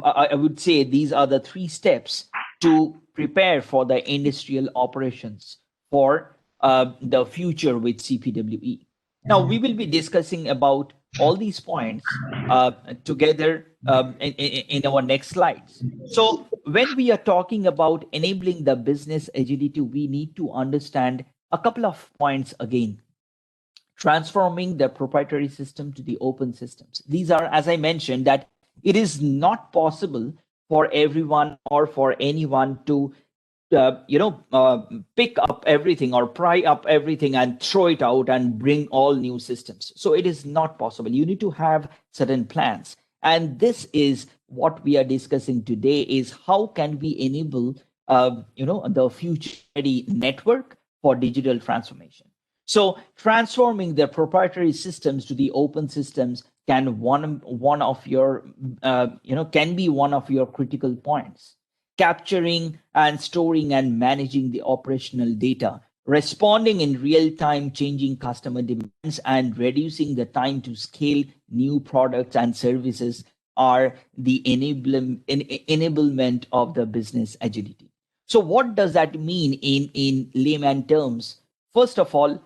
F: I would say, these are the 3 steps to prepare for the industrial operations for the future with CPWE. Now, we will be discussing about all these points together in our next slides. So when we are talking about enabling the business agility, we need to understand a couple of points again. Transforming the proprietary system to the open systems. These are, as I mentioned, that it is not possible for everyone or for anyone to pick up everything or pry up everything and throw it out and bring all new systems. So it is not possible. You need to have certain plans. And this is what we are discussing today, is how can we enable the future ready network for digital transformation. So transforming the proprietary systems to the open systems can be one of your critical points. Capturing and storing and managing the operational data, responding in real time changing customer demands, and reducing the time to scale new products and services are the enablement of the business agility. So what does that mean in layman terms? First of all,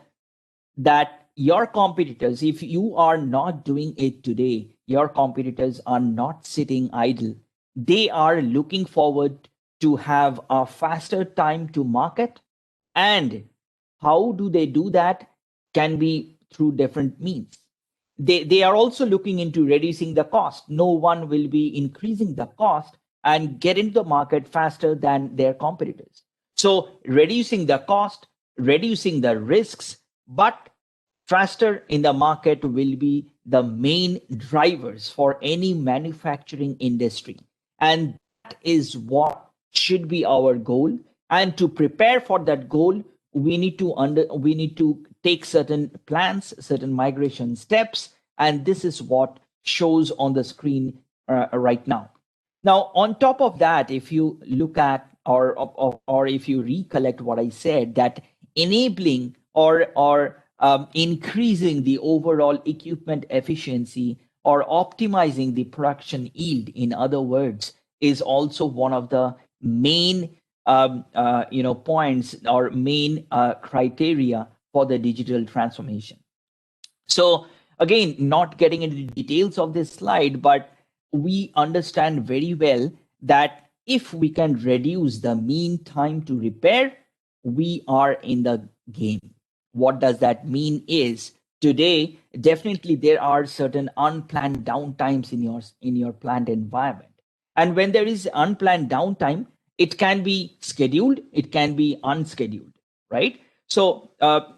F: that your competitors, if you are not doing it today, your competitors are not sitting idle. They are looking forward to have a faster time to market. And how do they do that? Can be through different means. They are also looking into reducing the cost. No one will be increasing the cost and get into the market faster than their competitors. So reducing the cost, reducing the risks, but faster in the market will be the main drivers for any manufacturing industry. And that is what should be our goal. And to prepare for that goal, we need to take certain plans, certain migration steps, and this is what shows on the screen right now. Now, on top of that, if you look at or if you recollect what I said, that enabling or increasing the overall equipment efficiency or optimizing the production yield, in other words, is also one of the main points or main criteria for the digital transformation. So again, not getting into the details of this slide, but we understand very well that if we can reduce the mean time to repair, we are in the game. What does that mean is today, definitely there are certain unplanned downtimes in your plant environment. And when there is unplanned downtime, it can be scheduled, it can be unscheduled, right? So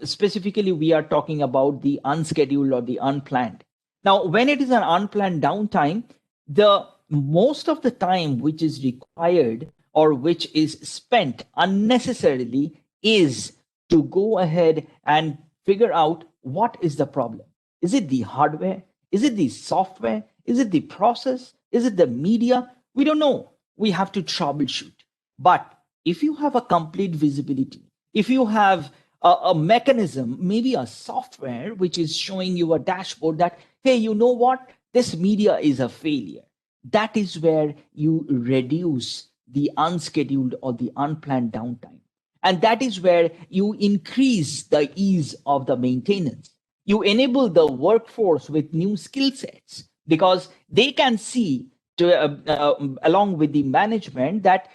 F: specifically, we are talking about the unscheduled or the unplanned. Now, when it is an unplanned downtime, the most of the time which is required or which is spent unnecessarily is to go ahead and figure out what is the problem. Is it the hardware? Is it the software? Is it the process? Is it the media? We don't know. We have to troubleshoot. But if you have a complete visibility, if you have a mechanism, maybe a software which is showing you a dashboard that, hey, you know what? This media is a failure. That is where you reduce the unscheduled or the unplanned downtime. And that is where you increase the ease of the maintenance. You enable the workforce with new skill sets because they can see along with the management that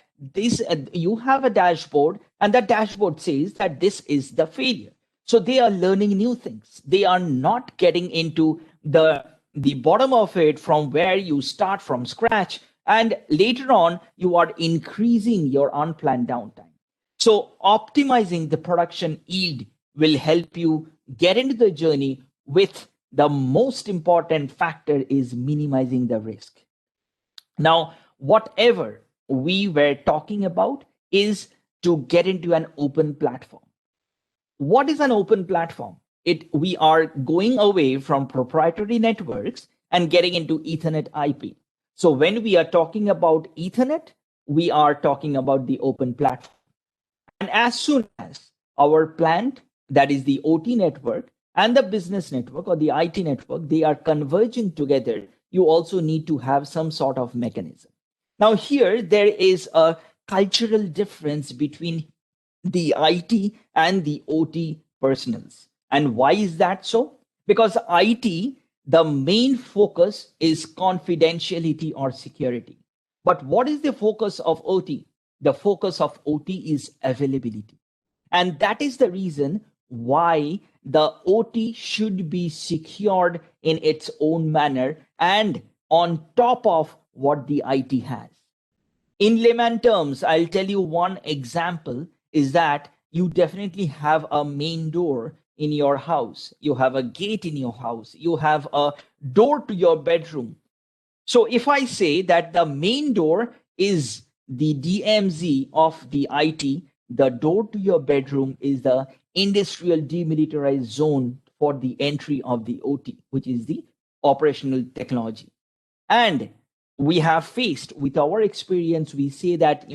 F: you have a dashboard and that dashboard says that this is the failure. So they are learning new things. They are not getting into the bottom of it from where you start from scratch. And later on, you are increasing your unplanned downtime. So optimizing the production yield will help you get into the journey with the most important factor is minimizing the risk. Now, whatever we were talking about is to get into an open platform. What is an open platform? We are going away from proprietary networks and getting into Ethernet IP. So when we are talking about Ethernet, we are talking about the open platform. And as soon as our plant, that is the OT network, and the business network or the IT network, they are converging together, you also need to have some sort of mechanism. Now here, there is a cultural difference between the IT and the OT personals. And why is that so? Because IT, the main focus is confidentiality or security. But what is the focus of OT? The focus of OT is availability. And that is the reason why the OT should be secured in its own manner and on top of what the IT has. In layman terms, I'll tell you one example is that you definitely have a main door in your house. You have a gate in your house. You have a door to your bedroom. So if I say that the main door is the DMZ of the IT, the door to your bedroom is the industrial demilitarized zone for the entry of the OT, which is the operational technology. And we have faced with our experience, we say that,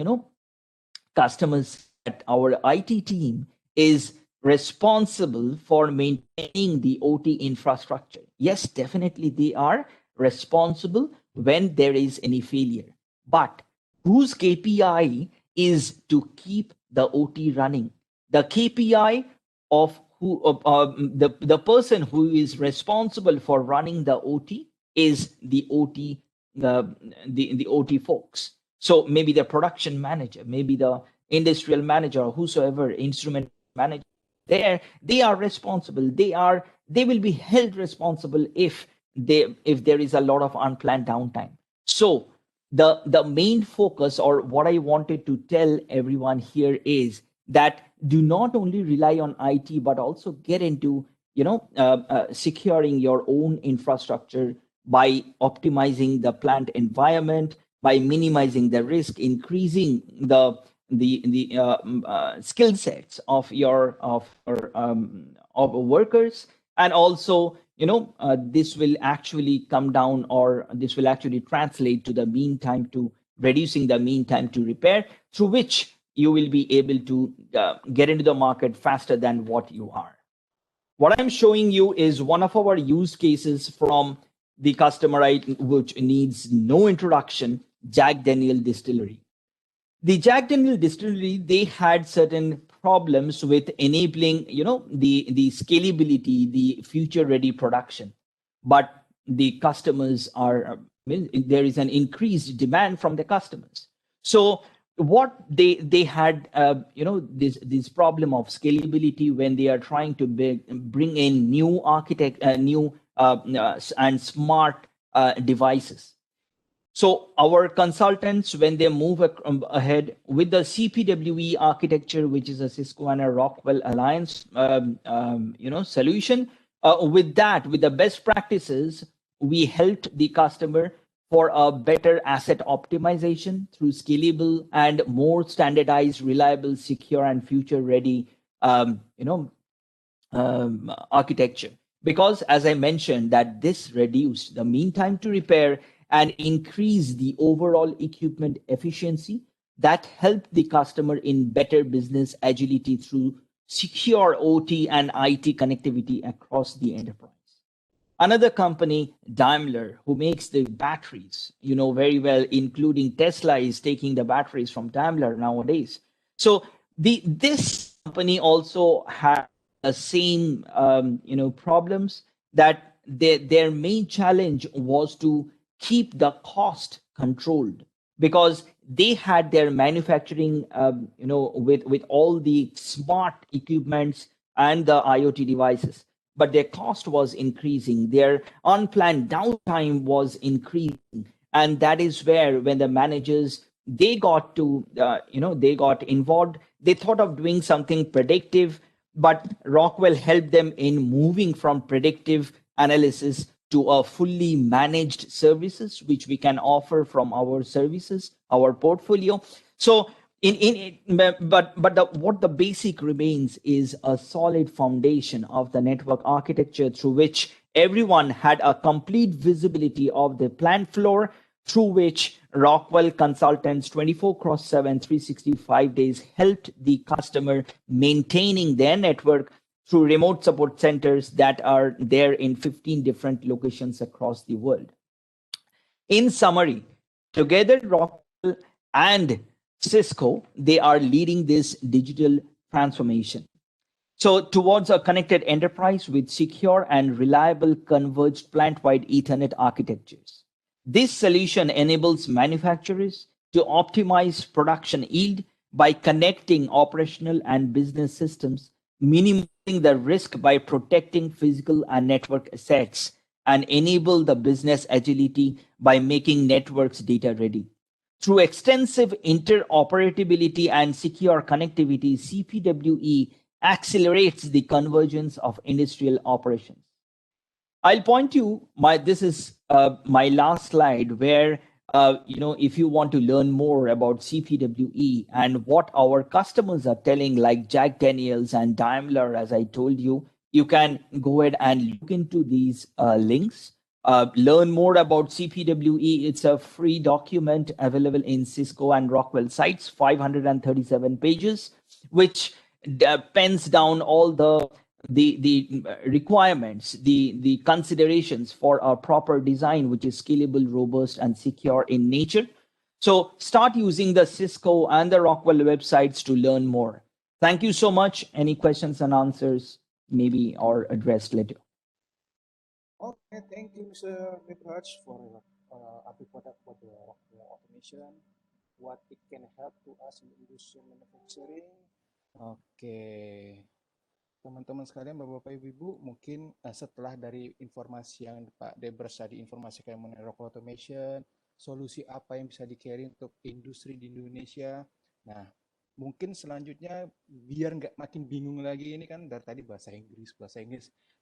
F: customers at our IT team is responsible for maintaining the OT infrastructure. Yes, definitely they are responsible when there is any failure. But whose KPI is to keep the OT running? The KPI of the person who is responsible for running the OT is the OT, the OT folks. So maybe the production manager, maybe the industrial manager, or whosoever instrument manager, they are responsible. They will be held responsible if there is a lot of unplanned downtime. So the main focus, or what I wanted to tell everyone here, is that do not only rely on IT, but also get into securing your own infrastructure by optimizing the plant environment, by minimizing the risk, increasing the skill sets of your workers, and also this will actually come down, or this will actually translate to the mean time to reducing the mean time to repair, through which you will be able to get into the market faster than what you are. What I'm showing you is one of our use cases from the customer, which needs no introduction, Jack Daniel Distillery. The Jack Daniel Distillery, they had certain problems with enabling, the scalability, the future-ready production. But the customers there is an increased demand from the customers. So what they had, this problem of scalability when they are trying to bring in new and smart devices. So our consultants, when they move ahead with the CPWE architecture, which is a Cisco and a Rockwell Alliance, solution, with the best practices, we helped the customer for a better asset optimization through scalable and more standardized, reliable, secure, and future-ready, architecture. Because, as I mentioned, that this reduced the mean time to repair and increase the overall equipment efficiency, that helped the customer in better business agility through secure OT and IT connectivity across the enterprise. Another company, Daimler, who makes the batteries, very well, including Tesla is taking the batteries from Daimler nowadays. So this company also had the same, problems, that their main challenge was to keep the cost controlled, because they had their manufacturing, with all the smart equipments and the IoT devices, but their cost was increasing. Their unplanned downtime was increasing. And that is where, when the managers, they got involved, they thought of doing something predictive, but Rockwell helped them in moving from predictive analysis to a fully managed services, which we can offer from our services, our portfolio. So what the basic remains is a solid foundation of the network architecture, through which everyone had a complete visibility of the plant floor, through which Rockwell consultants 24/7, 365 days helped the customer maintaining their network through remote support centers that are there in 15 different locations across the world. In summary, together, Rockwell and Cisco, they are leading this digital transformation. So towards a connected enterprise with secure and reliable converged plant-wide Ethernet architectures. This solution enables manufacturers to optimize production yield by connecting operational and business systems, minimizing the risk by protecting physical and network assets, and enable the business agility by making networks data ready. Through extensive interoperability and secure connectivity, CPWE accelerates the convergence of industrial operations. I'll point you, this is my last slide, where If you want to learn more about CPWE and what our customers are telling, like Jack Daniels and Daimler, as I told you, you can go ahead and look into these links. Learn more about CPWE. It's a free document available in Cisco and Rockwell sites, 537 pages, which pens down all the requirements, the considerations for a proper design, which is scalable, robust, and secure in nature. So start using the Cisco and the Rockwell websites to learn more. Thank you so much. Any questions and answers maybe are addressed later.
E: Okay, thank you, Mr. Debraj, for update product for the automation, what it can help to us in industry manufacturing. Oke, teman-teman sekalian, Bapak-Bapak, Ibu-Ibu, mungkin setelah dari informasi yang Pak Debraj tadi informasikan mengenai Rockwell Automation, solusi apa yang bisa di-carry untuk industri di Indonesia. Nah, mungkin selanjutnya biar nggak makin bingung lagi, ini kan dari tadi bahasa Inggris.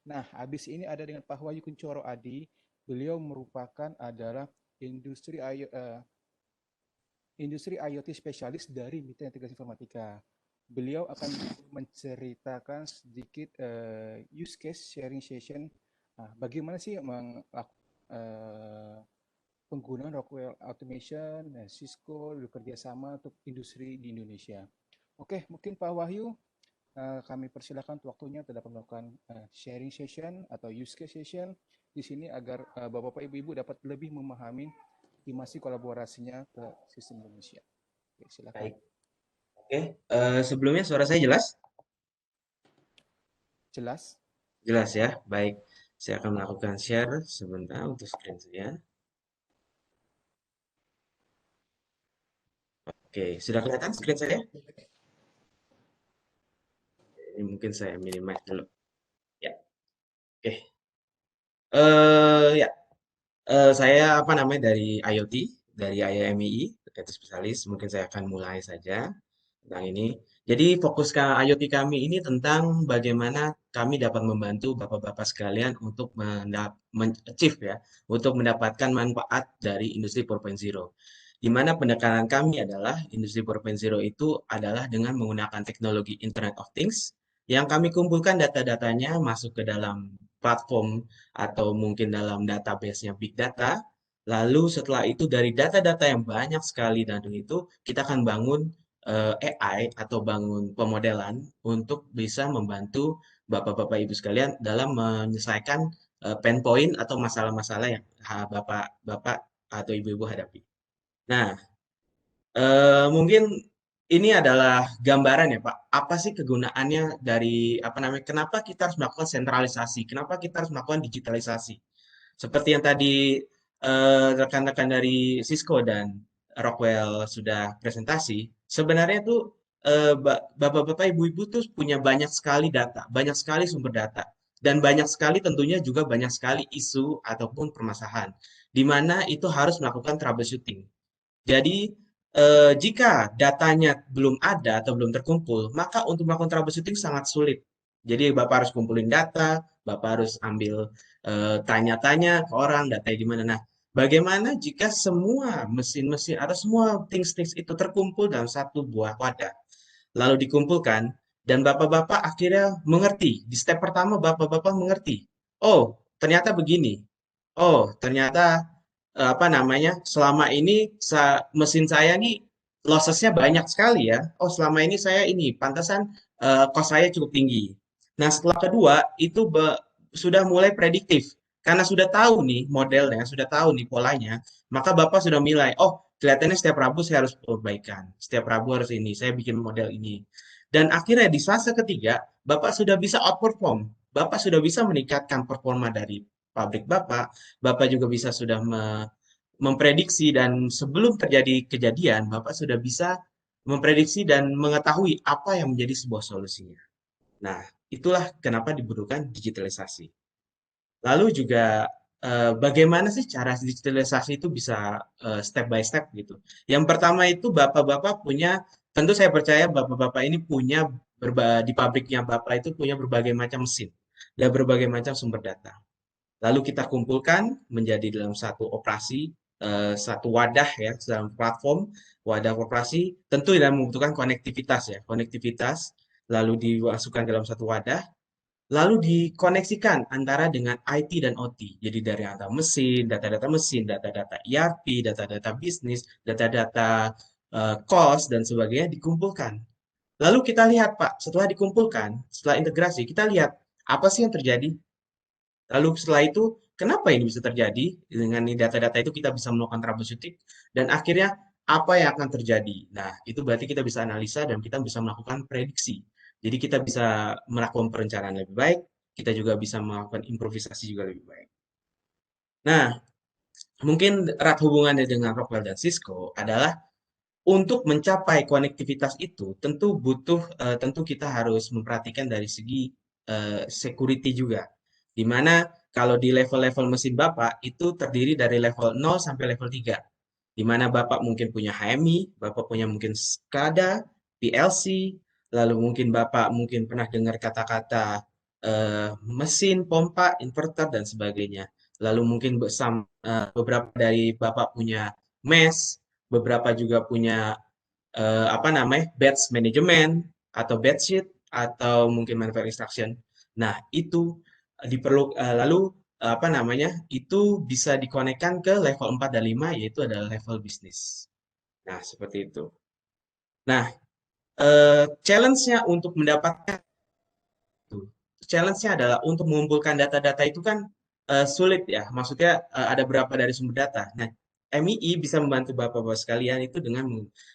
E: Nah, habis ini ada dengan Pak Wahyu Kuncoro Adi. Beliau merupakan adalah industri IoT spesialis dari Mitra Integrasi Informatika. Beliau akan menceritakan sedikit use case sharing session. Bagaimana sih penggunaan Rockwell Automation, Cisco bekerja sama untuk industri di Indonesia. Oke, mungkin Pak Wahyu, kami persilakan waktunya dapat melakukan sharing session atau use case session di sini agar Bapak-Bapak, Ibu-Ibu dapat lebih memahami estimasi kolaborasinya ke sistem Indonesia. Oke, silakan.
H: Baik. Oke, sebelumnya suara saya jelas?
E: Jelas?
H: Jelas ya, baik. Saya akan melakukan share sebentar untuk screen saya. Oke, sudah kelihatan screen saya? Ini mungkin saya minimize dulu. Ya, oke. Ya, saya dari IoT, dari IMEI, yaitu spesialis. Mungkin saya akan mulai saja tentang ini. Jadi fokus ke IoT kami ini tentang bagaimana kami dapat membantu bapak-bapak sekalian untuk achieve ya, untuk mendapatkan manfaat dari industri 4.0. Di mana pendekatan kami adalah industri 4.0 itu adalah dengan menggunakan teknologi Internet of Things yang kami kumpulkan data-datanya masuk ke dalam platform atau mungkin dalam database-nya Big Data. Lalu setelah itu dari data-data yang banyak sekali dan itu kita akan bangun AI atau bangun pemodelan untuk bisa membantu bapak-bapak ibu sekalian dalam menyelesaikan pain point atau masalah-masalah yang bapak-bapak atau ibu-ibu hadapi. Nah, mungkin ini adalah gambaran ya Pak, apa sih kegunaannya dari kenapa kita harus melakukan sentralisasi, kenapa kita harus melakukan digitalisasi. Seperti yang tadi rekan-rekan dari Cisco dan Rockwell sudah presentasi, sebenarnya tuh bapak-bapak, ibu-ibu tuh punya banyak sekali data, banyak sekali sumber data, dan banyak sekali tentunya juga banyak sekali isu ataupun permasalahan, di mana itu harus melakukan troubleshooting. Jadi jika datanya belum ada atau belum terkumpul, maka untuk melakukan troubleshooting sangat sulit. Jadi Bapak harus kumpulin data, Bapak harus ambil tanya-tanya ke orang, datanya gimana. Nah, bagaimana jika semua mesin-mesin atau semua things itu terkumpul dalam satu buah wadah, lalu dikumpulkan, dan Bapak-Bapak akhirnya mengerti. Di step pertama Bapak-Bapak mengerti, oh ternyata begini, oh ternyata selama ini mesin saya nih losses-nya banyak sekali ya. Oh, selama ini saya ini pantasan cost saya cukup tinggi. Nah, setelah kedua itu sudah mulai prediktif. Karena sudah tahu nih modelnya, sudah tahu nih polanya, maka Bapak sudah nilai, oh, kelihatannya setiap Rabu saya harus perbaikan. Setiap Rabu harus ini, saya bikin model ini. Dan akhirnya di fase ketiga, Bapak sudah bisa outperform. Bapak sudah bisa meningkatkan performa dari pabrik Bapak juga bisa sudah memprediksi dan sebelum terjadi kejadian, Bapak sudah bisa memprediksi dan mengetahui apa yang menjadi sebuah solusinya. Nah, itulah kenapa dibutuhkan digitalisasi. Lalu juga bagaimana sih cara digitalisasi itu bisa step by step gitu. Yang pertama itu Bapak-Bapak punya, tentu saya percaya Bapak-Bapak ini punya di pabriknya Bapak itu punya berbagai macam mesin dan berbagai macam sumber data. Lalu kita kumpulkan menjadi dalam satu operasi satu wadah ya, dalam platform, wadah korporasi, tentu dalam membutuhkan konektivitas ya, konektivitas, lalu dimasukkan dalam satu wadah, lalu dikoneksikan antara dengan IT dan OT. Jadi dari data-data mesin, data-data ERP, data-data bisnis, data-data cost, dan sebagainya dikumpulkan. Lalu kita lihat, Pak, setelah dikumpulkan, setelah integrasi, kita lihat apa sih yang terjadi. Lalu setelah itu, kenapa ini bisa terjadi? Dengan data-data itu kita bisa melakukan troubleshooting, dan akhirnya apa yang akan terjadi. Nah, itu berarti kita bisa analisa dan kita bisa melakukan prediksi. Jadi kita bisa melakukan perencanaan lebih baik, kita juga bisa melakukan improvisasi juga lebih baik. Nah, mungkin erat hubungannya dengan Rockwell dan Cisco adalah untuk mencapai konektivitas itu tentu kita harus memperhatikan dari segi security juga. Di mana kalau di level-level mesin Bapak itu terdiri dari level 0 sampai level 3. Di mana Bapak mungkin punya HMI, Bapak punya mungkin SCADA, PLC, lalu mungkin Bapak pernah dengar kata-kata mesin, pompa, inverter, dan sebagainya. Lalu mungkin beberapa dari Bapak punya MES, beberapa juga punya batch management atau batch sheet atau mungkin manufacturing instruction. Nah, itu lalu itu bisa dikonekkan ke level 4 dan 5, yaitu adalah level bisnis. Nah, seperti itu. Nah, challenge-nya untuk mendapatkan challenge-nya adalah untuk mengumpulkan data-data itu kan sulit ya. Maksudnya ada berapa dari sumber data. Nah, MII bisa membantu Bapak-Bapak sekalian itu dengan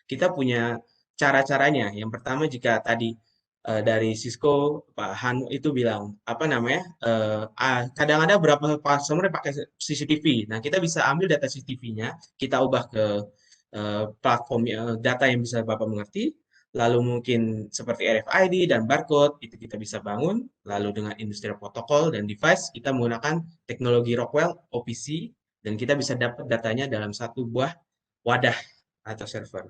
H: kita punya cara-caranya. Yang pertama, jika tadi dari Cisco, Pak Han itu bilang, kadang-kadang berapa customer pakai CCTV. Nah, kita bisa ambil data CCTV-nya, kita ubah ke platform data yang bisa Bapak mengerti, lalu mungkin seperti RFID dan barcode, itu kita bisa bangun, lalu dengan industrial protocol dan device, kita menggunakan teknologi Rockwell, OPC, dan kita bisa dapat datanya dalam satu buah wadah atau server.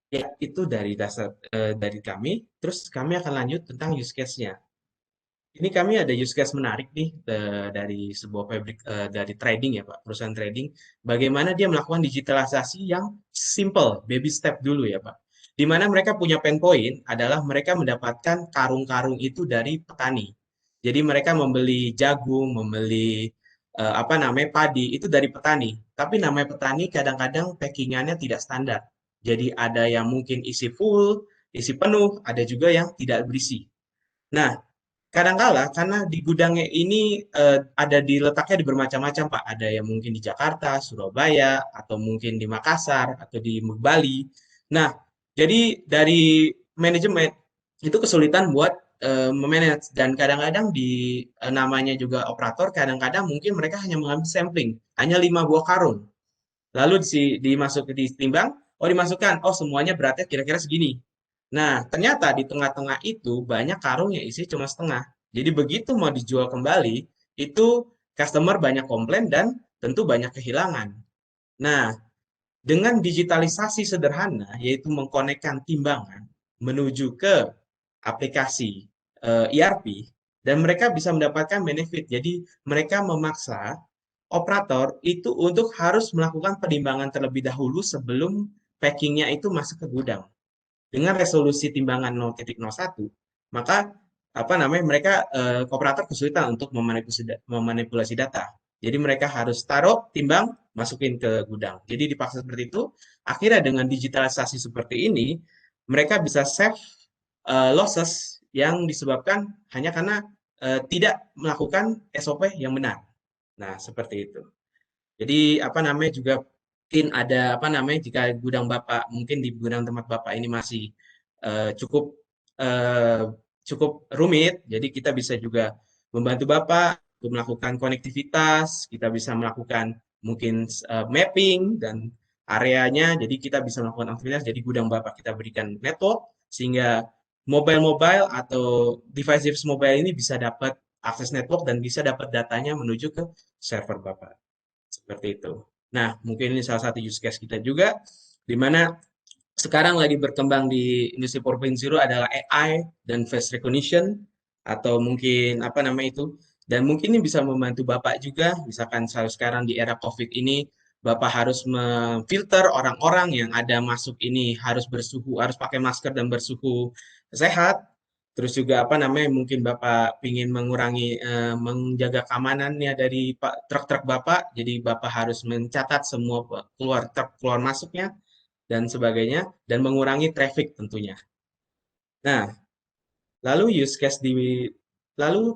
H: Ya, itu dari dasar dari kami. Terus kami akan lanjut tentang use case-nya. Ini kami ada use case menarik nih dari sebuah dari trading ya Pak, perusahaan trading. Bagaimana dia melakukan digitalisasi yang simple, baby step dulu ya Pak. Di mana mereka punya pain point adalah mereka mendapatkan karung-karung itu dari petani. Jadi mereka membeli jagung, membeli padi itu dari petani. Tapi namanya petani kadang-kadang packingannya tidak standar. Jadi ada yang mungkin isi full, isi penuh, ada juga yang tidak berisi. Nah, kadangkala karena di gudangnya ini ada letaknya di bermacam-macam Pak. Ada yang mungkin di Jakarta, Surabaya, atau mungkin di Makassar, atau di Bali. Nah, jadi dari manajemen itu kesulitan buat memanage, dan kadang-kadang di namanya juga operator, kadang-kadang mungkin mereka hanya mengambil sampling, hanya 5 buah karung. Lalu ditimbang, dimasukkan, semuanya beratnya kira-kira segini. Nah, ternyata di tengah-tengah itu banyak karung yang isi cuma setengah. Jadi begitu mau dijual kembali, itu customer banyak komplain dan tentu banyak kehilangan. Nah, dengan digitalisasi sederhana, yaitu mengkonekkan timbangan menuju ke aplikasi ERP, dan mereka bisa mendapatkan benefit. Jadi mereka memaksa operator itu untuk harus melakukan penimbangan terlebih dahulu sebelum packingnya itu masuk ke gudang. Dengan resolusi timbangan 0.01, maka mereka operator kesulitan untuk memanipulasi data. Jadi mereka harus taruh, timbang, masukin ke gudang. Jadi dipaksa seperti itu. Akhirnya dengan digitalisasi seperti ini, mereka bisa save losses yang disebabkan hanya karena tidak melakukan SOP yang benar. Nah, seperti itu. Jadi juga mungkin ada jika gudang Bapak, mungkin di gudang tempat Bapak ini masih cukup rumit, jadi kita bisa juga membantu Bapak untuk melakukan konektivitas, kita bisa melakukan mungkin mapping dan areanya, jadi kita bisa melakukan aktivitas, jadi gudang Bapak kita berikan network, sehingga mobile atau device mobile ini bisa dapat akses network dan bisa dapat datanya menuju ke server Bapak. Seperti itu. Nah, mungkin ini salah satu use case kita juga, di mana sekarang lagi berkembang di industri 4.0 adalah AI dan face recognition, atau mungkin dan mungkin ini bisa membantu Bapak juga, misalkan sekarang di era COVID ini, Bapak harus memfilter orang-orang yang ada masuk ini harus pakai masker dan bersuhu sehat. Terus juga apa namanya, mungkin Bapak ingin mengurangi menjaga keamanannya dari truk-truk Bapak, jadi Bapak harus mencatat semua keluar truk keluar masuknya dan sebagainya dan mengurangi traffic tentunya. Nah, lalu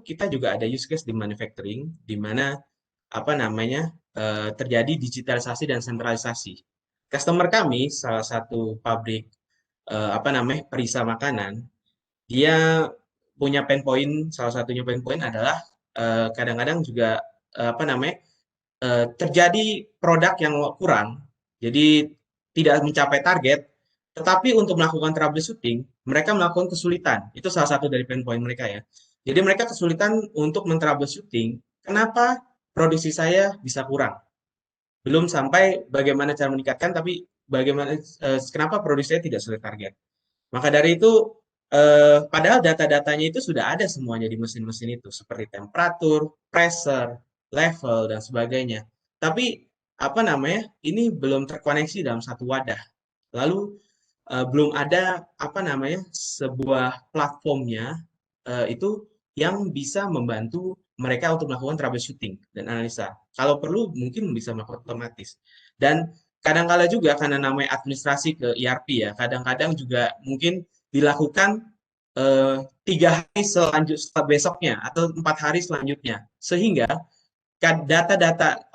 H: kita juga ada use case di manufacturing di mana apa namanya terjadi digitalisasi dan sentralisasi. Customer kami salah satu pabrik apa namanya perisa makanan, dia punya pain point, salah satunya pain point adalah kadang-kadang juga apa namanya terjadi produk yang kurang, jadi tidak mencapai target, tetapi untuk melakukan troubleshooting, mereka melakukan kesulitan. Itu salah satu dari pain point mereka ya. Jadi mereka kesulitan untuk men-troubleshooting, kenapa produksi saya bisa kurang? Belum sampai bagaimana cara meningkatkan, tapi bagaimana kenapa produksi saya tidak sesuai target. Maka dari itu, padahal data-datanya itu sudah ada semuanya di mesin-mesin itu, seperti temperatur, pressure, level, dan sebagainya. Tapi, apa namanya, ini belum terkoneksi dalam satu wadah. Lalu, belum ada, apa namanya, sebuah platformnya itu yang bisa membantu mereka untuk melakukan troubleshooting dan analisa. Kalau perlu, mungkin bisa melakukan otomatis. Dan kadang-kala juga karena namanya administrasi ke ERP ya, kadang-kadang juga mungkin dilakukan 3 hari setelah besoknya atau 4 hari selanjutnya, sehingga data-data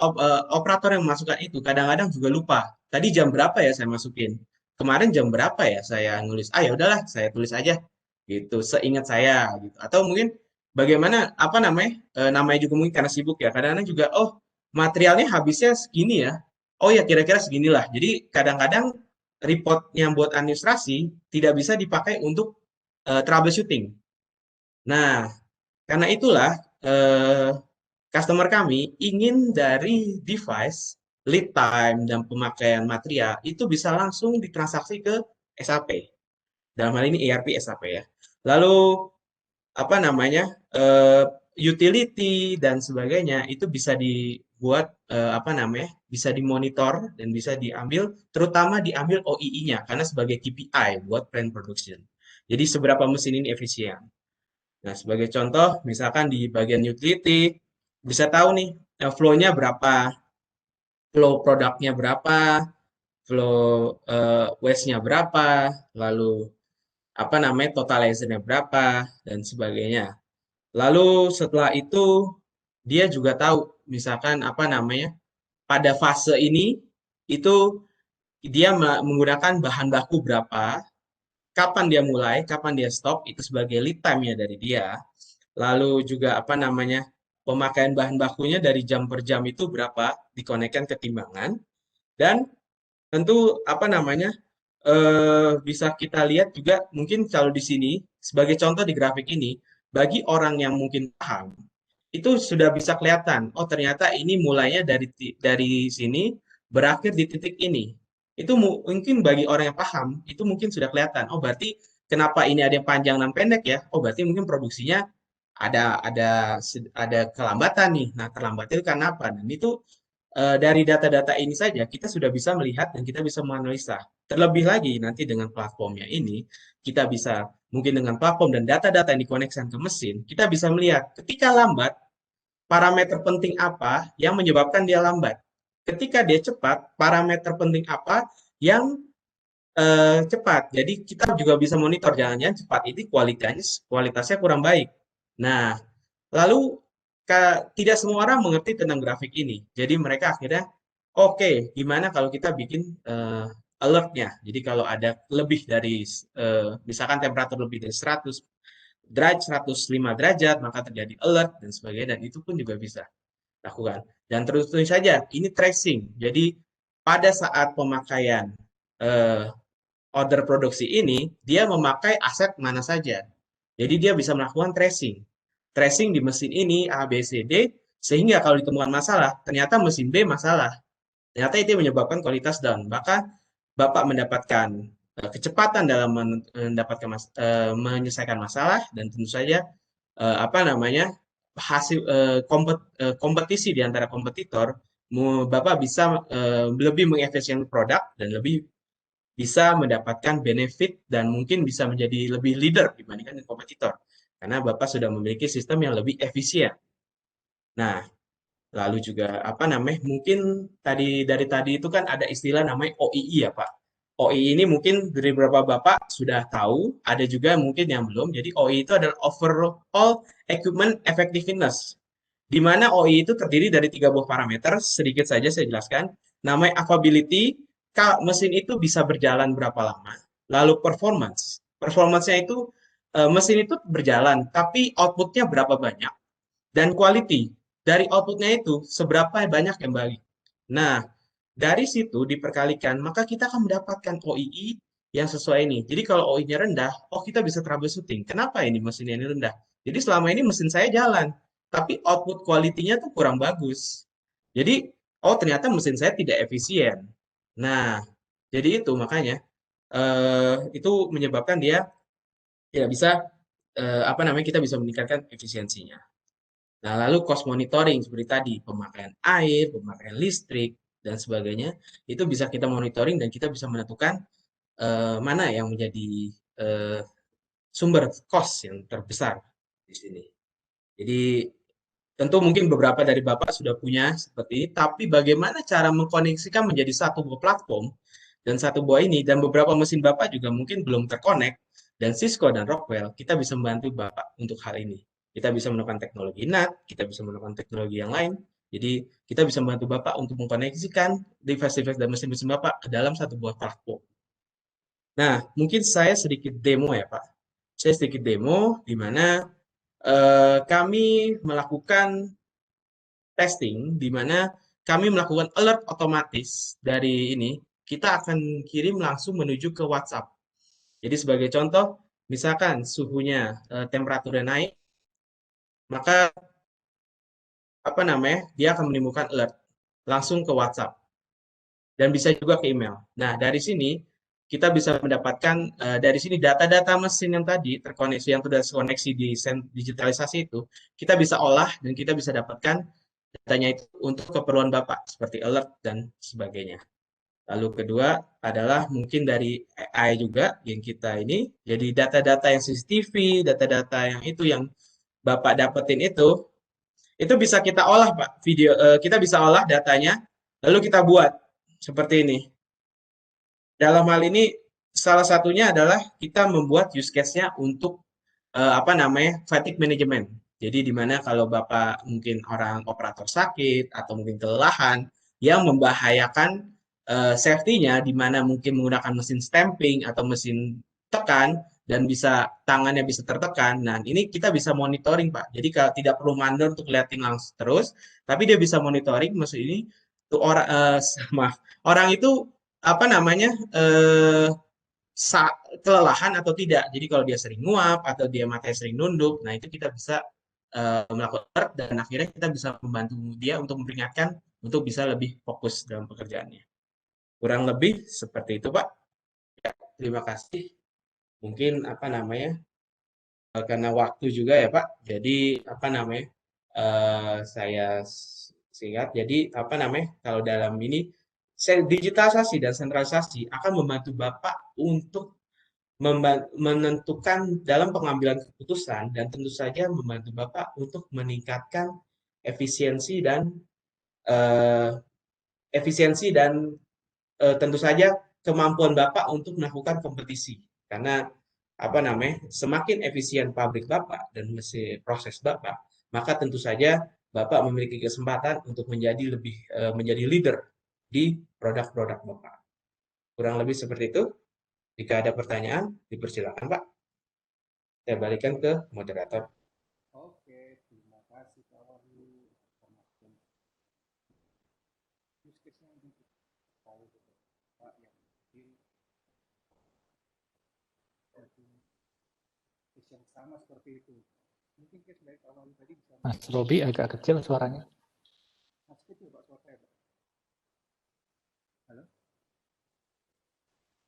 H: operator yang memasukkan itu kadang-kadang juga lupa. Tadi jam berapa ya saya masukin? Kemarin jam berapa ya saya nulis? Ah ya udahlah, saya tulis aja gitu, seingat saya gitu. Atau mungkin bagaimana apa namanya? Namanya juga mungkin karena sibuk ya. Kadang-kadang juga oh, materialnya habisnya segini ya. Oh ya kira-kira seginilah. Jadi kadang-kadang report yang buat administrasi tidak bisa dipakai untuk troubleshooting. Nah, karena itulah customer kami ingin dari device, lead time, dan pemakaian material itu bisa langsung ditransaksi ke SAP. Dalam hal ini ERP SAP ya. Lalu apa namanya utility dan sebagainya itu bisa dibuat apa namanya bisa dimonitor dan bisa diambil, terutama diambil OEE-nya karena sebagai KPI buat plan production. Jadi seberapa mesin ini efisien. Nah, sebagai contoh, misalkan di bagian utility, bisa tahu nih, flow-nya berapa, flow produknya berapa, flow waste-nya berapa, lalu apa namanya totalizer-nya berapa, dan sebagainya. Lalu setelah itu, dia juga tahu, misalkan apa namanya, pada fase ini, itu dia menggunakan bahan baku berapa, kapan dia mulai, kapan dia stop, itu sebagai lead time-nya dari dia. Lalu juga apa namanya, pemakaian bahan bakunya dari jam per jam itu berapa, dikonekkan ke timbangan. Dan tentu apa namanya, bisa kita lihat juga mungkin kalau di sini, sebagai contoh di grafik ini, bagi orang yang mungkin paham, itu sudah bisa kelihatan, oh ternyata ini mulainya dari sini, berakhir di titik ini. Itu mungkin bagi orang yang paham, itu mungkin sudah kelihatan. Oh berarti kenapa ini ada yang panjang dan pendek ya? Oh berarti mungkin produksinya ada kelambatan nih. Nah terlambat itu karena apa? Dan itu dari data-data ini saja kita sudah bisa melihat dan kita bisa menganalisa. Terlebih lagi nanti dengan platformnya ini, kita bisa mungkin dengan platform dan data-data yang dikoneksikan ke mesin, kita bisa melihat ketika lambat, parameter penting apa yang menyebabkan dia lambat. Ketika dia cepat, parameter penting apa yang cepat. Jadi kita juga bisa monitor, jangan-jangan cepat ini kualitasnya kurang baik. Nah, lalu tidak semua orang mengerti tentang grafik ini. Jadi mereka akhirnya, oke, gimana kalau kita bikin alert-nya. Jadi kalau ada lebih dari, misalkan temperatur lebih dari 100 derajat, 105 derajat, maka terjadi alert dan sebagainya. Dan itu pun juga bisa lakukan. Dan terus saja, ini tracing. Jadi pada saat pemakaian order produksi ini, dia memakai aset mana saja. Jadi dia bisa melakukan tracing. Tracing di mesin ini A, B, C, D, sehingga kalau ditemukan masalah, ternyata mesin B masalah. Ternyata itu yang menyebabkan kualitas down. Bahkan Bapak mendapatkan kecepatan dalam menyelesaikan masalah dan tentu saja apa namanya hasil kompetisi di antara kompetitor Bapak bisa lebih mengefisienkan produk dan lebih bisa mendapatkan benefit dan mungkin bisa menjadi lebih leader dibandingkan kompetitor karena Bapak sudah memiliki sistem yang lebih efisien. Nah, lalu juga apa namanya? Mungkin dari tadi itu kan ada istilah namanya OEE ya, Pak. OEE ini mungkin dari beberapa Bapak sudah tahu, ada juga mungkin yang belum. Jadi OEE itu adalah Overall Equipment Effectiveness. Di mana OEE itu terdiri dari 3 buah parameter, sedikit saja saya jelaskan. Namanya availability, mesin itu bisa berjalan berapa lama. Lalu performance. Performance-nya itu mesin itu berjalan, tapi output-nya berapa banyak. Dan quality, dari outputnya itu seberapa banyak yang balik. Nah, dari situ diperkalikan, maka kita akan mendapatkan OII yang sesuai ini. Jadi kalau OI-nya rendah, oh kita bisa troubleshooting. Kenapa ini mesinnya ini rendah? Jadi selama ini mesin saya jalan, tapi output quality-nya tuh kurang bagus. Jadi, oh ternyata mesin saya tidak efisien. Nah, jadi itu makanya itu menyebabkan dia tidak bisa apa namanya kita bisa meningkatkan efisiensinya. Nah, lalu cost monitoring seperti tadi, pemakaian air, pemakaian listrik, dan sebagainya, itu bisa kita monitoring dan kita bisa menentukan mana yang menjadi eh, sumber cost yang terbesar di sini. Jadi, tentu mungkin beberapa dari Bapak sudah punya seperti ini, tapi bagaimana cara mengkoneksikan menjadi satu buah platform dan satu buah ini, dan beberapa mesin Bapak juga mungkin belum terkonek, dan Cisco dan Rockwell, kita bisa membantu Bapak untuk hal ini. Kita bisa menggunakan teknologi NAT, kita bisa menggunakan teknologi yang lain, jadi kita bisa membantu Bapak untuk mengkoneksikan device-device dan mesin-mesin Bapak ke dalam satu buah platform. Nah, mungkin saya sedikit demo ya Pak. Saya sedikit demo di mana kami melakukan testing, di mana kami melakukan alert otomatis dari ini, kita akan kirim langsung menuju ke WhatsApp. Jadi sebagai contoh, misalkan suhunya, temperaturnya naik, maka apa namanya, dia akan menimbulkan alert langsung ke WhatsApp dan bisa juga ke email. Nah, dari sini kita bisa mendapatkan dari sini data-data mesin yang tadi terkoneksi yang sudah terkoneksi di digitalisasi itu, kita bisa olah dan kita bisa dapatkan datanya itu untuk keperluan Bapak seperti alert dan sebagainya. Lalu kedua adalah mungkin dari AI juga yang kita ini, jadi data-data yang CCTV, data-data yang itu yang Bapak dapetin itu bisa kita olah Pak, kita bisa olah datanya, lalu kita buat seperti ini. Dalam hal ini salah satunya adalah kita membuat use case-nya untuk apa namanya fatigue management. Jadi di mana kalau Bapak mungkin orang operator sakit atau mungkin kelelahan yang membahayakan safety-nya di mana mungkin menggunakan mesin stamping atau mesin tekan dan bisa tangannya bisa tertekan. Nah, ini kita bisa monitoring, Pak. Jadi kalau tidak perlu mandor untuk liatin langsung terus, tapi dia bisa monitoring mesin ini tuh orang sama orang itu apa namanya kelelahan atau tidak. Jadi kalau dia sering nguap atau dia matanya sering nunduk, nah itu kita bisa melakukan alert dan akhirnya kita bisa membantu dia untuk memperingatkan untuk bisa lebih fokus dalam pekerjaannya. Kurang lebih seperti itu, Pak. Ya, terima kasih. Mungkin apa namanya karena waktu juga ya, Pak. Jadi apa namanya saya singkat. Jadi apa namanya kalau dalam ini digitalisasi dan sentralisasi akan membantu Bapak untuk menentukan dalam pengambilan keputusan dan tentu saja membantu Bapak untuk meningkatkan efisiensi dan eh, tentu saja kemampuan Bapak untuk melakukan kompetisi. Karena apa namanya, semakin efisien pabrik Bapak dan mesin proses Bapak, maka tentu saja Bapak memiliki kesempatan untuk menjadi leader di produk-produk Bapak. Kurang lebih seperti itu. Jika ada pertanyaan, dipersilakan Pak. Saya balikan ke moderator.
E: Oke, terima kasih Pak Wahyu. Use case-nya untuk tahu Pak yang yang sama seperti itu. Mungkin case dari Pak Wahyu tadi bisa.
B: Mas Robi agak kecil suaranya.
E: Mas kecil Pak suaranya Pak. Halo?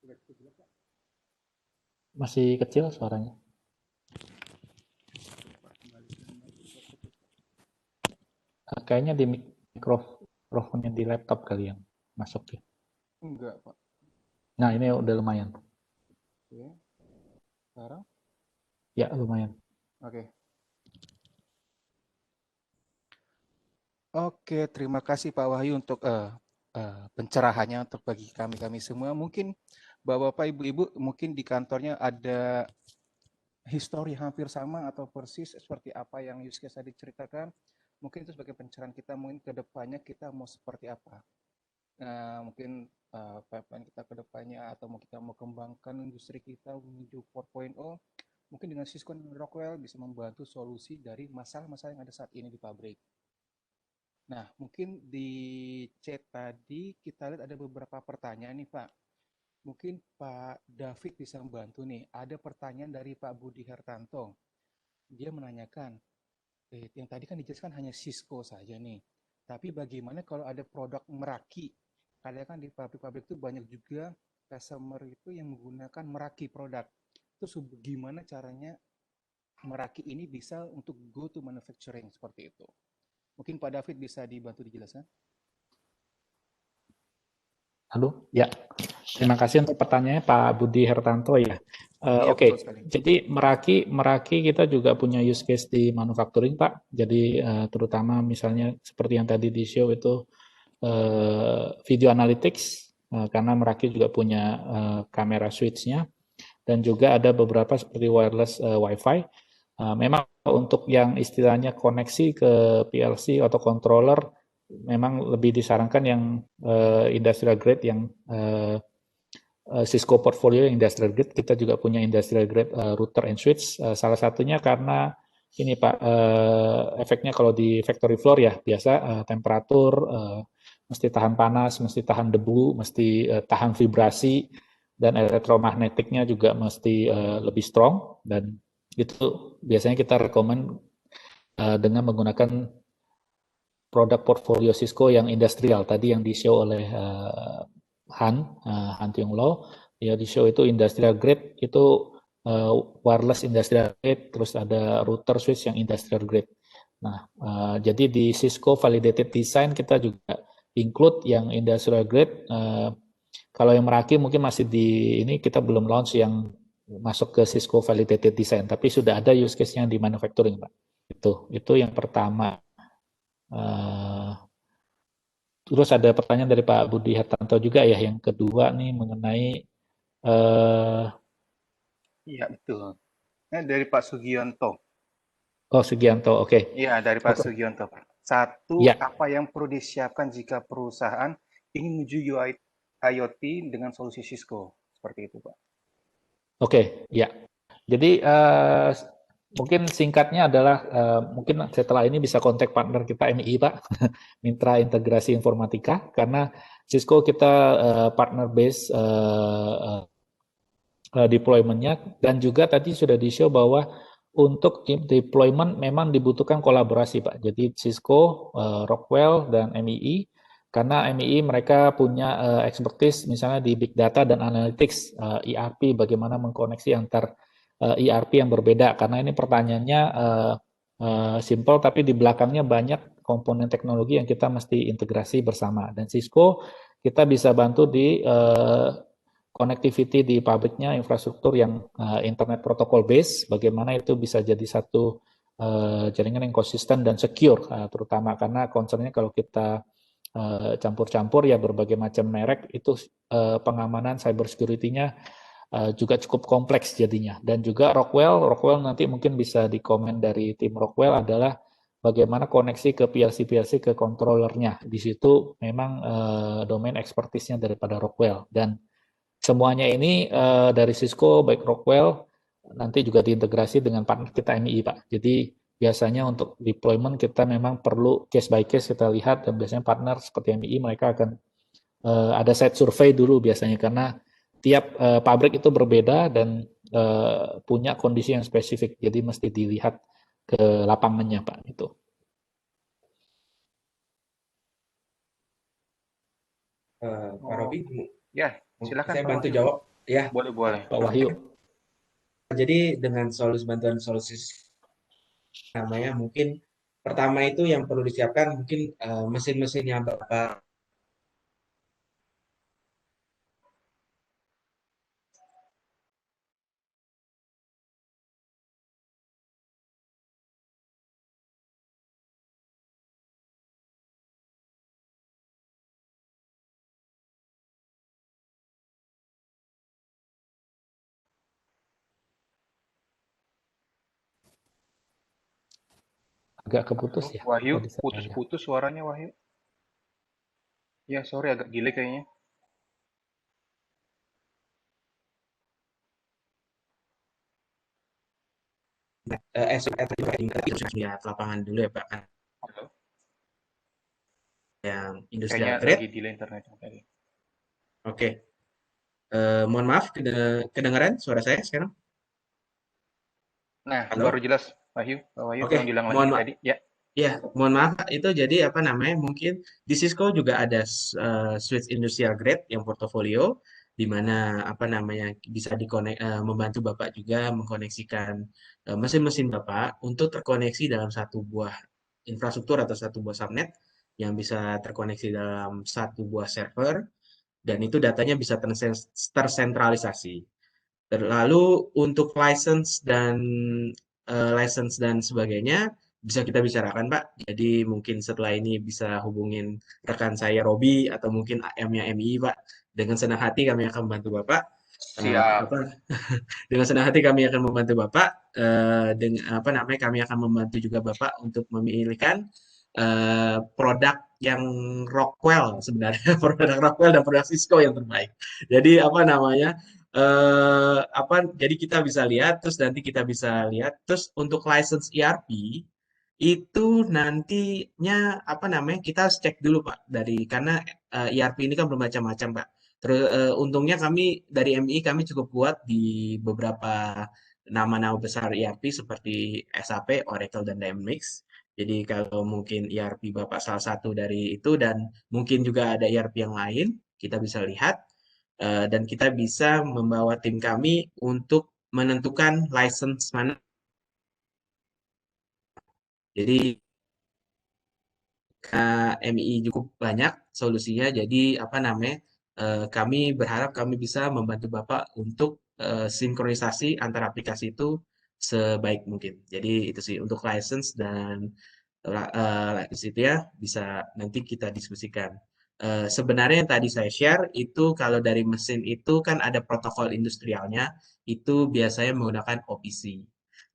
E: Sudah cukup jelas Pak?
B: Masih kecil suaranya.
E: Pak, kembalikan
B: Kayaknya di mikrofonnya di laptop kali yang masuk ya.
E: Enggak, Pak.
B: Nah, ini udah lumayan.
E: Oke. Sekarang?
B: Ya, lumayan.
E: Oke. Oke, terima kasih Pak Wahyu untuk pencerahannya untuk bagi kami semua. Mungkin Bapak-bapak, Ibu-ibu, mungkin di kantornya ada histori hampir sama atau persis seperti apa yang use case tadi ceritakan. Mungkin itu sebagai pencerahan kita, mungkin ke depannya kita mau seperti apa. Mungkin pipeline kita ke depannya atau kita mau kembangkan industri kita menuju 4.0, mungkin dengan Cisco dan Rockwell bisa membantu solusi dari masalah-masalah yang ada saat ini di pabrik. Nah, mungkin di chat tadi kita lihat ada beberapa pertanyaan nih Pak. Mungkin Pak David bisa membantu nih. Ada pertanyaan dari Pak Budi Hertanto. Dia menanyakan, yang tadi kan dijelaskan hanya Cisco saja nih. Tapi bagaimana kalau ada produk Meraki? Karena kan di pabrik-pabrik itu banyak juga customer itu yang menggunakan Meraki produk. Terus gimana caranya Meraki ini bisa untuk go to manufacturing seperti itu? Mungkin Pak David bisa dibantu dijelaskan.
B: Halo, ya. Terima kasih untuk pertanyaannya Pak Budi Hertanto ya.
E: Iya,
B: Oke,
E: betul sekali.
B: jadi Meraki kita juga punya use case di manufacturing Pak. Jadi terutama misalnya seperti yang tadi di show itu video analytics, karena Meraki juga punya kamera switch-nya, dan juga ada beberapa seperti wireless Wi-Fi. Memang untuk yang istilahnya koneksi ke PLC atau controller, memang lebih disarankan yang industrial grade, yang Cisco portfolio industrial grade. Kita juga punya industrial grade router and switch. Salah satunya karena ini Pak, efeknya kalau di factory floor ya biasa temperatur, mesti tahan panas, mesti tahan debu, mesti tahan vibrasi, dan elektromagnetiknya juga mesti lebih strong, dan itu biasanya kita rekomen dengan menggunakan produk portfolio Cisco yang industrial tadi yang di-show oleh Han Tiong Lo. Ya, di-show itu industrial grade, itu wireless industrial grade, terus ada router switch yang industrial grade. Nah, jadi di Cisco validated design kita juga include yang industrial grade. Kalau yang Meraki mungkin masih di ini, kita belum launch yang masuk ke Cisco validated design, tapi sudah ada use case-nya di manufacturing, Pak. Itu yang pertama. Terus ada pertanyaan dari Pak Budi Hartanto juga ya, yang kedua nih mengenai
E: Iya, betul. Dari Pak Sugionto.
B: Oh, Sugianto, oke.
E: Iya, dari Pak Sugionto, Pak. Satu,
B: Ya.
E: apa yang perlu disiapkan jika perusahaan ingin menuju IoT dengan solusi Cisco? Seperti itu, Pak.
B: Oke, ya. Jadi mungkin singkatnya adalah mungkin setelah ini bisa kontak partner kita MI Pak, Mitra Integrasi Informatika, karena Cisco kita partner base deployment-nya, dan juga tadi sudah di-show bahwa untuk deployment memang dibutuhkan kolaborasi Pak. Jadi Cisco, Rockwell, dan MII, karena MII mereka punya expertise misalnya di big data dan analytics, ERP, bagaimana mengkoneksi antar ERP yang berbeda, karena ini pertanyaannya simple tapi di belakangnya banyak komponen teknologi yang kita mesti integrasi bersama, dan Cisco kita bisa bantu di connectivity di pabriknya, infrastruktur yang internet protocol base, bagaimana itu bisa jadi satu jaringan yang konsisten dan secure, terutama karena concernnya kalau kita campur-campur ya berbagai macam merek, itu pengamanan cyber security-nya juga cukup kompleks jadinya. Dan juga Rockwell nanti mungkin bisa dikomen dari tim Rockwell adalah bagaimana koneksi ke PLC ke controllernya. Di situ memang domain expertise-nya daripada Rockwell, dan semuanya ini dari Cisco, baik Rockwell, nanti juga diintegrasi dengan partner kita MII Pak. Jadi biasanya untuk deployment kita memang perlu case by case kita lihat, dan biasanya partner seperti MII mereka akan ada site survey dulu biasanya, karena tiap pabrik itu berbeda dan punya kondisi yang spesifik, jadi mesti dilihat ke lapangannya Pak. Itu.
H: Pak Robi,
E: Ya, silakan
H: saya
E: Pak
H: bantu
E: Wahyu.
H: jawab ya.
E: Boleh.
B: Pak Wahyu.
H: Jadi dengan bantuan solusi namanya mungkin Pertama itu yang perlu disiapkan mungkin mesin-mesin yang Bapak
B: Agak keputus ya.
I: Wahyu,
B: Tadi saya lihat.
I: putus-putus suaranya Wahyu. Ya, sorry agak delay kayaknya.
H: lihat lapangan dulu ya Pak, kan
I: Halo.
H: yang
I: Kayaknya
H: industrial grade.
I: lagi delay internetnya tadi.
H: Oke. Mohon maaf, kedengaran suara saya sekarang?
I: Nah,
H: Halo?
I: baru jelas Wahyu. Pak Wahyu
H: Oke,
I: tolong diulang lagi
H: mohon maaf.
I: tadi. Ya.
H: Ya, mohon maaf Pak. Itu jadi apa namanya? Mungkin di Cisco juga ada switch industrial grade yang portofolio di mana apa namanya bisa membantu Bapak juga mengkoneksikan mesin-mesin Bapak untuk terkoneksi dalam satu buah infrastruktur atau satu buah subnet yang bisa terkoneksi dalam satu buah server dan itu datanya bisa tersentralisasi. Lalu untuk license dan sebagainya bisa kita bicarakan Pak. Jadi mungkin setelah ini bisa hubungin rekan saya Robi atau mungkin AM-nya MI Pak. Dengan senang hati kami akan membantu Bapak.
I: Siap.
H: Dengan senang hati kami akan membantu Bapak. Dengan apa namanya kami akan membantu juga Bapak untuk memilihkan produk yang Rockwell sebenarnya produk Rockwell dan produk Cisco yang terbaik. Jadi apa namanya? Jadi kita bisa lihat terus nanti kita bisa lihat terus untuk license ERP itu nantinya apa namanya kita harus cek dulu Pak karena ERP ini kan bermacam-macam Pak. Terus untungnya kami dari MI kami cukup kuat di beberapa nama-nama besar ERP seperti SAP, Oracle dan Dynamics. Jadi kalau mungkin ERP Bapak salah satu dari itu dan mungkin juga ada ERP yang lain, kita bisa lihat dan kita bisa membawa tim kami untuk menentukan license mana. Jadi MI cukup banyak solusinya. Jadi apa namanya? Kami berharap kami bisa membantu Bapak untuk sinkronisasi antara aplikasi itu sebaik mungkin. Jadi itu sih untuk license dan itu ya bisa nanti kita diskusikan. Sebenarnya yang tadi saya share itu kalau dari mesin itu kan ada protokol industrialnya itu biasanya menggunakan OPC.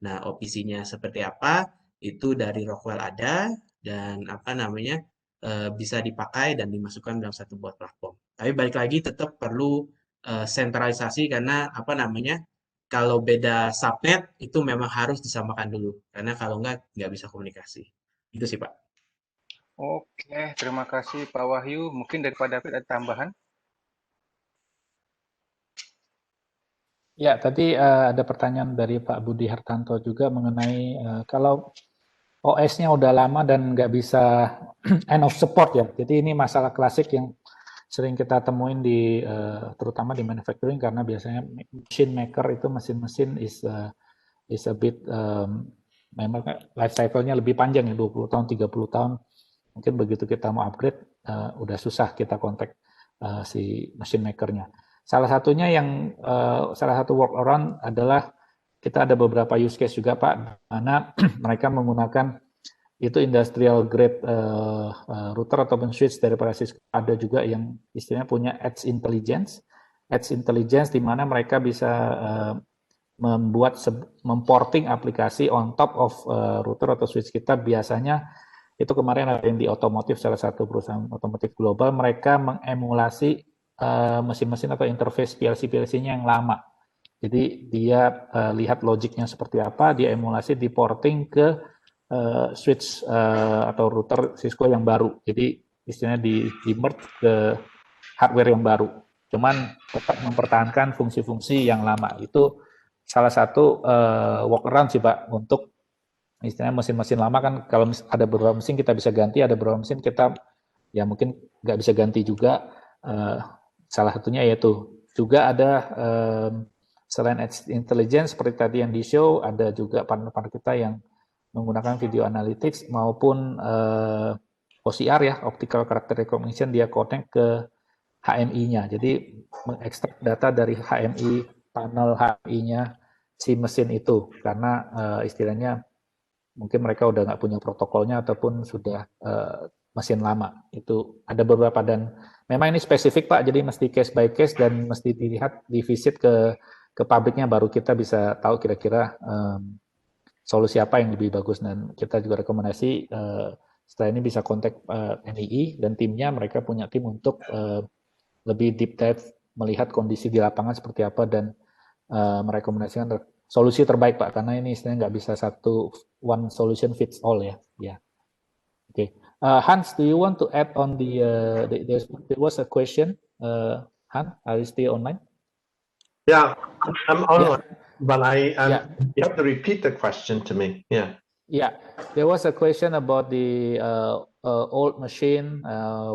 H: Nah, OPC-nya seperti apa? Itu dari Rockwell ada dan apa namanya bisa dipakai dan dimasukkan dalam satu buat platform. Tapi balik lagi tetap perlu sentralisasi karena apa namanya kalau beda subnet itu memang harus disamakan dulu karena kalau nggak bisa komunikasi. Itu sih Pak.
I: Oke, terima kasih Pak Wahyu. Mungkin dari Pak David ada tambahan?
B: Ya, tadi ada pertanyaan dari Pak Budi Hartanto juga mengenai kalau OS-nya udah lama dan nggak bisa end of support ya. Jadi ini masalah klasik yang sering kita temuin terutama di manufacturing karena biasanya machine maker itu mesin-mesin is a bit memang life cycle-nya lebih panjang ya 20 tahun, 30 tahun. Mungkin begitu kita mau upgrade udah susah kita kontak si machine maker-nya. Salah satunya salah satu workaround adalah kita ada beberapa use case juga Pak, mana mereka menggunakan itu industrial grade router ataupun switch daripada Cisco. Ada juga yang istilahnya punya edge intelligence di mana mereka bisa memporting aplikasi on top of router atau switch kita. Biasanya itu kemarin ada yang di otomotif, salah satu perusahaan otomotif global, mereka mengemulasi mesin-mesin atau interface PLC-nya yang lama. Jadi dia lihat logiknya seperti apa, dia emulasi, di porting ke switch atau router Cisco yang baru. Jadi istilahnya di merge ke hardware yang baru. Cuman tetap mempertahankan fungsi-fungsi yang lama. Itu salah satu workaround sih Pak untuk istilahnya mesin-mesin lama kan kalau ada beberapa mesin kita bisa ganti, ada beberapa mesin kita ya mungkin nggak bisa ganti juga. Salah satunya yaitu juga ada selain edge intelligence seperti tadi yang di show, ada juga partner-partner kita yang menggunakan video analytics maupun OCR ya, optical character recognition, dia connect ke HMI-nya. Jadi mengekstrak data dari HMI, panel HMI-nya si mesin itu, karena istilahnya mungkin mereka udah nggak punya protokolnya ataupun sudah mesin lama. Itu ada beberapa, dan memang ini spesifik Pak, jadi mesti case by case dan mesti dilihat, divisit ke pabriknya, baru kita bisa tahu kira-kira solusi apa yang lebih bagus. Dan kita juga rekomendasi setelah ini bisa kontak NII dan timnya, mereka punya tim untuk lebih deep dive melihat kondisi di lapangan seperti apa dan merekomendasikan solusi terbaik Pak, karena ini istilahnya nggak bisa one solution fits all ya. Okay. Hans, do you want to add on there was a question. Hans, are you still online?
D: Yeah, I'm online, but you have to repeat the question to me. Yeah.
B: Yeah, there was a question about the old machine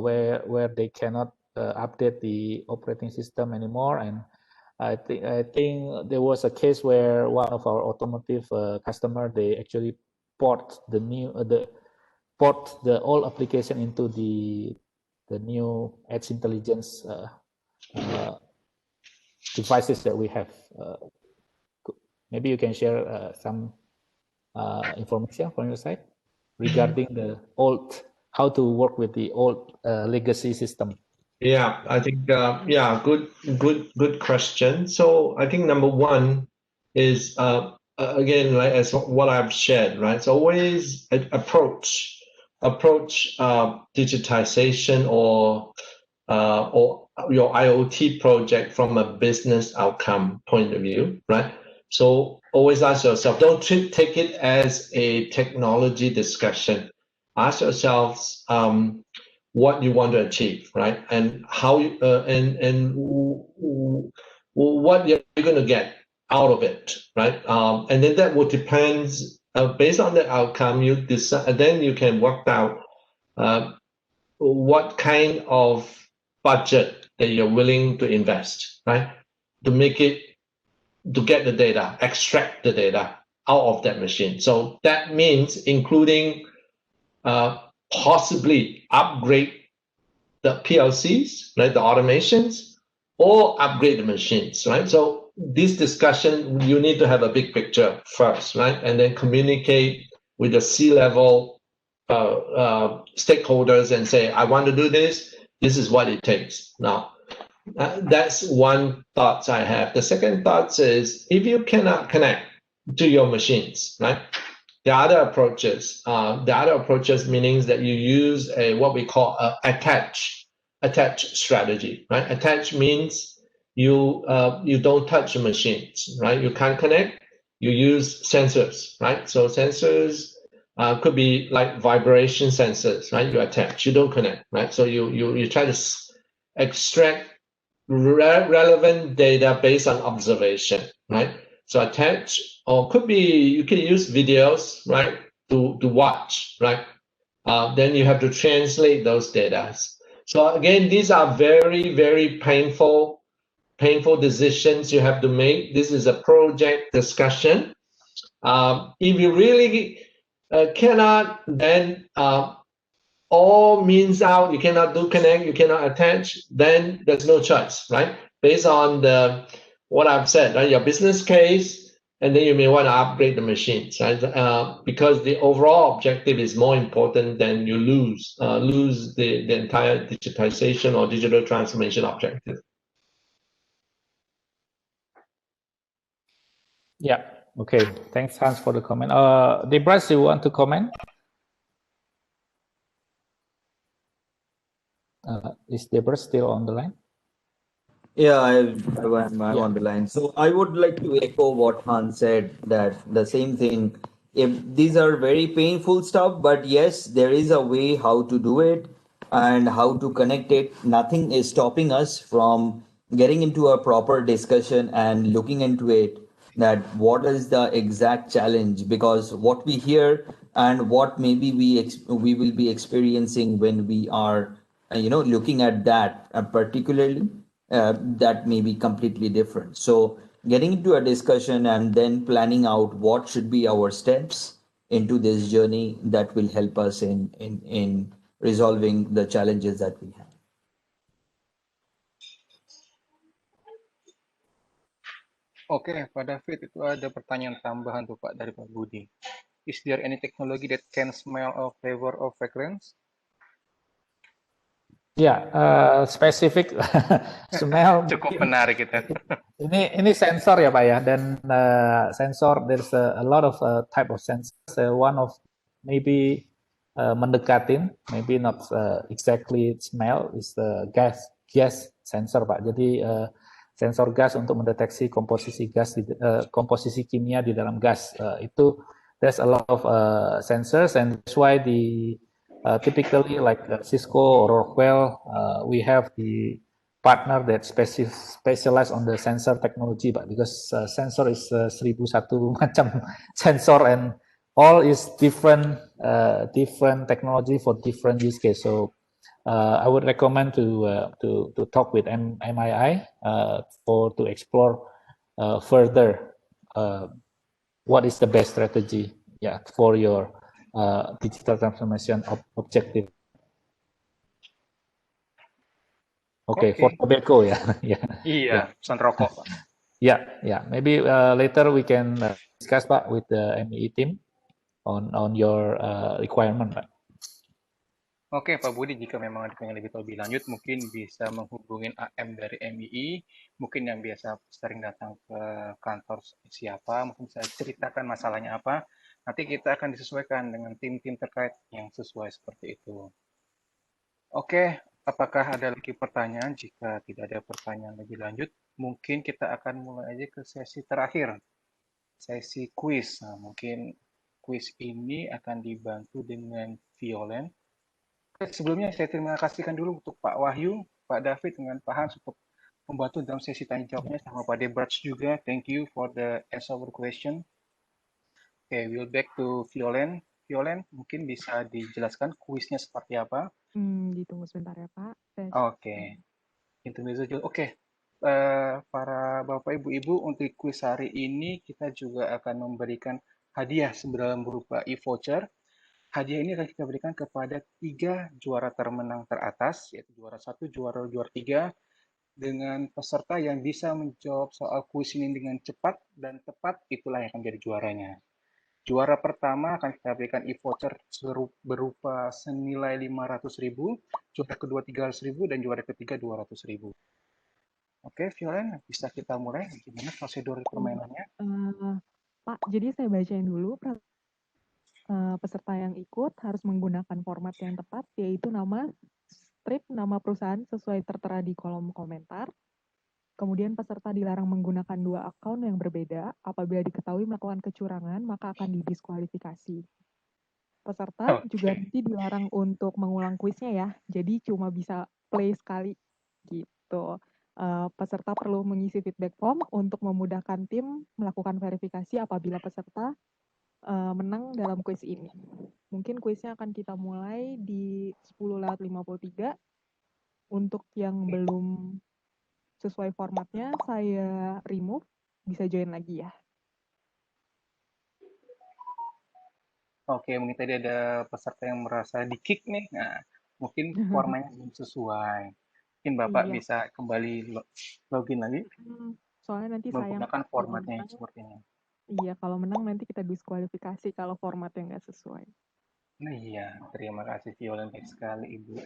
B: where they cannot update the operating system anymore, and I think there was a case where one of our automotive customer, they actually port the old application into the new edge intelligence devices that we have. Maybe you can share some information from your side regarding the how to work with the old legacy system.
D: Yeah, I think good question. So I think number one is again, like as what I've shared, right? So always approach digitization or your IoT project from a business outcome point of view, right? So always ask yourself, don't take it as a technology discussion. Ask yourselves what you want to achieve, right? And how what you're going to get out of it, right? And then that will depend based on the outcome. You decide, then you can work out what kind of budget that you're willing to invest, right? To get the data, extract the data out of that machine. So that means including possibly upgrade the PLCs, right, the automations, or upgrade the machines, right? So this discussion, you need to have a big picture first, right? And then communicate with the C-level stakeholders and say, I want to do this. This is what it takes. Now, that's one thought I have. The second thought is, if you cannot connect to your machines, right? The other approaches meaning that you use what we call attach strategy, right? Attach means you don't touch the machines, right? You can't connect. You use sensors, right? So sensors could be like vibration sensors, right? You attach, you don't connect, right? So you try to extract relevant data based on observation, right? So attach, or could be you can use videos, right, to watch, right? Then you have to translate those data. So again, these are very, very painful decisions you have to make. This is a project discussion. If you really cannot, then all means out, you cannot do connect, you cannot attach, then there's no choice, right? Based on what I've said, right? Your business case, and then you may want to upgrade the machines, right? Because the overall objective is more important than you lose the entire digitization or digital transformation objective.
B: Yeah. Okay. Thanks, Hans, for the comment. Debras, you want to comment? Is Debras still on the line?
F: Yeah, I'm on the line. So I would like to echo what Hans said, that the same thing. If these are very painful stuff, but yes, there is a way how to do it and how to connect it. Nothing is stopping us from getting into a proper discussion and looking into it, that what is the exact challenge, because what we hear and what maybe we will be experiencing when we are looking at that particularly, that may be completely different. So getting into a discussion and then planning out what should be our steps into this journey that will help us in resolving the challenges that we have.
I: Oke, Pak David, itu ada pertanyaan tambahan tuh Pak dari Pak Budi. Is there any technology that can smell or flavor or fragrance?
B: Ya, spesifik smell.
I: Cukup menarik itu.
B: Ini sensor ya Pak ya, dan sensor there's a lot of type of sensors. One of maybe mendekatin, maybe not exactly smell, is the gas sensor Pak. Jadi sensor gas untuk mendeteksi komposisi gas, komposisi kimia di dalam gas. Itu there's a lot of sensors, and that's why typically like Cisco or Rockwell, we have the partner that specialize on the sensor technology, Pak, because sensor is 1001 macam sensor, and all is different technology for different use case. So I would recommend to talk with MII to explore further what is the best strategy, for your digital transformation objective. Okay, for tobacco, yeah.
I: Iya, pesan rokok, Pak.
B: Yeah. Maybe later we can discuss, Pak, with the MEE team on your requirement, Pak.
I: Oke, Pak Budi, jika memang ada yang lebih lanjut, mungkin bisa menghubungin AM dari MII, mungkin yang biasa sering datang ke kantor siapa, mungkin bisa ceritakan masalahnya apa. Nanti kita akan disesuaikan dengan tim-tim terkait yang sesuai seperti itu. Oke, apakah ada lagi pertanyaan? Jika tidak ada pertanyaan lebih lanjut, mungkin kita akan mulai aja ke sesi terakhir, sesi kuis. Nah, mungkin kuis ini akan dibantu dengan Violen. Sebelumnya saya terima kasihkan dulu untuk Pak Wahyu, Pak David, dengan Pak Hans untuk membantu dalam sesi tanya jawabnya, sama Pak Debraj juga. Thank you for the answer our question. Okay, we'll back to Violen. Violen, mungkin bisa dijelaskan kuisnya seperti apa?
C: Ditunggu sebentar ya Pak.
I: Oke. Intermezzo dulu. Oke. Para Bapak Ibu-Ibu, untuk kuis hari ini kita juga akan memberikan hadiah dalam berupa e-voucher. Hadiah ini akan kita berikan kepada 3 juara termenang teratas, yaitu juara 1, juara 2, juara 3, dengan peserta yang bisa menjawab soal kuis ini dengan cepat dan tepat, itulah yang akan jadi juaranya. Juara pertama akan kita berikan e-voucher berupa senilai 500.000, juara kedua 300.000, dan juara ketiga 200.000. Oke, Violen, bisa kita mulai? Gimana prosedur permainannya?
C: Pak, jadi saya bacain dulu. Peserta yang ikut harus menggunakan format yang tepat, yaitu nama strip, nama perusahaan sesuai tertera di kolom komentar. Kemudian peserta dilarang menggunakan 2 akun yang berbeda. Apabila diketahui melakukan kecurangan, maka akan didiskualifikasi. Peserta juga nanti dilarang untuk mengulang kuisnya ya. Jadi cuma bisa play sekali gitu. Peserta perlu mengisi feedback form untuk memudahkan tim melakukan verifikasi apabila peserta menang dalam kuis ini. Mungkin kuisnya akan kita mulai di 10:53. Untuk yang belum sesuai formatnya, saya remove, bisa join lagi ya.
I: Oke, mungkin tadi ada peserta yang merasa di-kick nih. Nah, mungkin formatnya belum sesuai. Mungkin Bapak bisa kembali login lagi.
C: Soalnya nanti
I: menggunakan formatnya seperti ini.
C: Iya, kalau menang nanti kita diskualifikasi kalau formatnya nggak sesuai.
I: Nah iya, terima kasih Violen, baik sekali Ibu.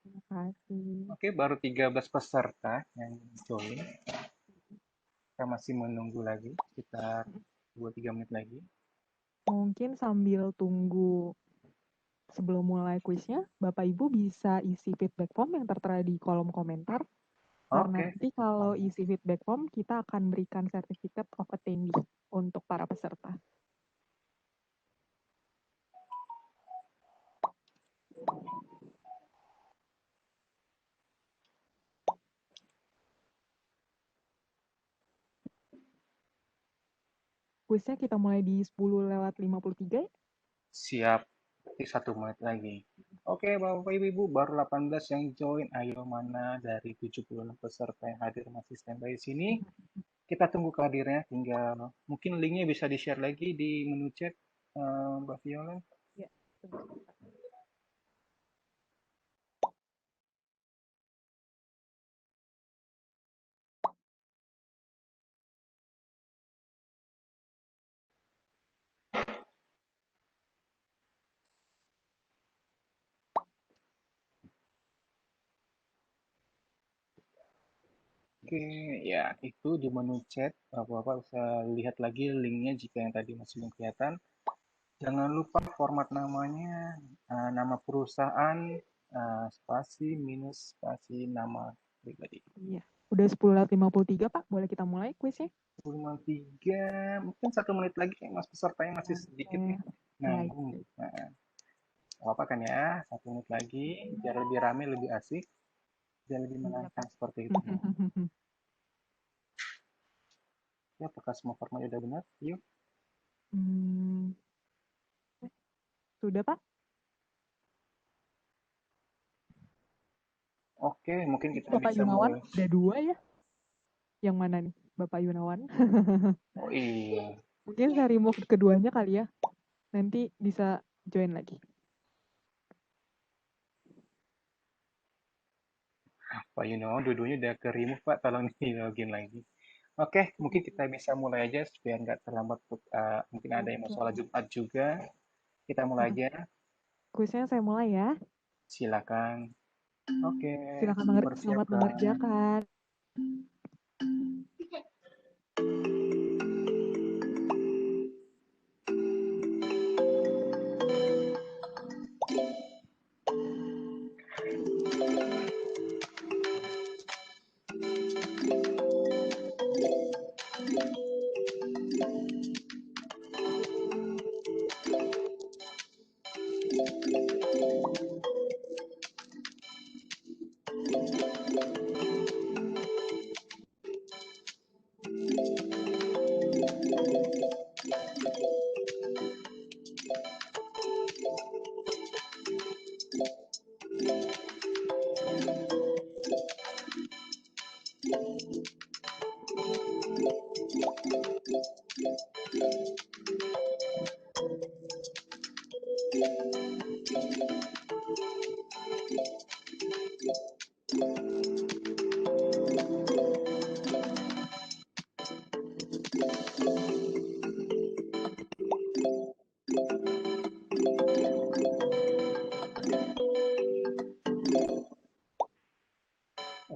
C: Terima kasih.
I: Oke, baru 13 peserta yang join. Kita masih menunggu lagi, sekitar 2-3 menit lagi.
C: Mungkin sambil tunggu sebelum mulai kuisnya, Bapak Ibu bisa isi feedback form yang tertera di kolom komentar. Karena nanti kalau isi feedback form, kita akan berikan certificate of attendee untuk para peserta. Kuisnya kita mulai di 10:53.
I: Siap, 1 menit lagi. Oke, Bapak Ibu, baru 18 yang join. Ayo, mana dari 76 peserta yang hadir masih standby di sini? Kita tunggu kehadirannya, tinggal mungkin linknya bisa di-share lagi di menu chat Mbak Viola.
C: Ya, sebentar.
I: Oke, ya itu di menu chat. Bapak-bapak bisa lihat lagi linknya jika yang tadi masih belum kelihatan. Jangan lupa format namanya, nama perusahaan, spasi minus spasi nama pribadi.
C: Iya. Udah 10:53 Pak, boleh kita mulai kuisnya?
I: 10:03, mungkin 1 menit lagi kayak mas pesertanya masih sedikit nih.
C: Baik.
I: Nanggung. Nah, apa kan ya, 1 menit lagi, biar lebih rame, lebih asik, biar lebih menantang seperti itu. Ya, apakah semua formatnya udah benar? Yuk.
C: Sudah Pak?
I: Oke, mungkin kita
C: Bapak
I: bisa
C: Yunawan,
I: mulai.
C: ada 2 ya? Yang mana nih? Bapak Yunawan?
I: Oh iya.
C: Mungkin saya remove keduanya kali ya. Nanti bisa join lagi.
I: Pak Yuno, dua-duanya udah ke remove Pak, tolong di login lagi. Oke, mungkin kita bisa mulai aja supaya nggak terlambat. Mungkin ada yang mau sholat Jumat juga. Kita mulai aja.
C: Kuisnya saya mulai ya.
I: Silakan. Oke.
C: Silakan selamat
I: Persiapkan.
C: mengerjakan.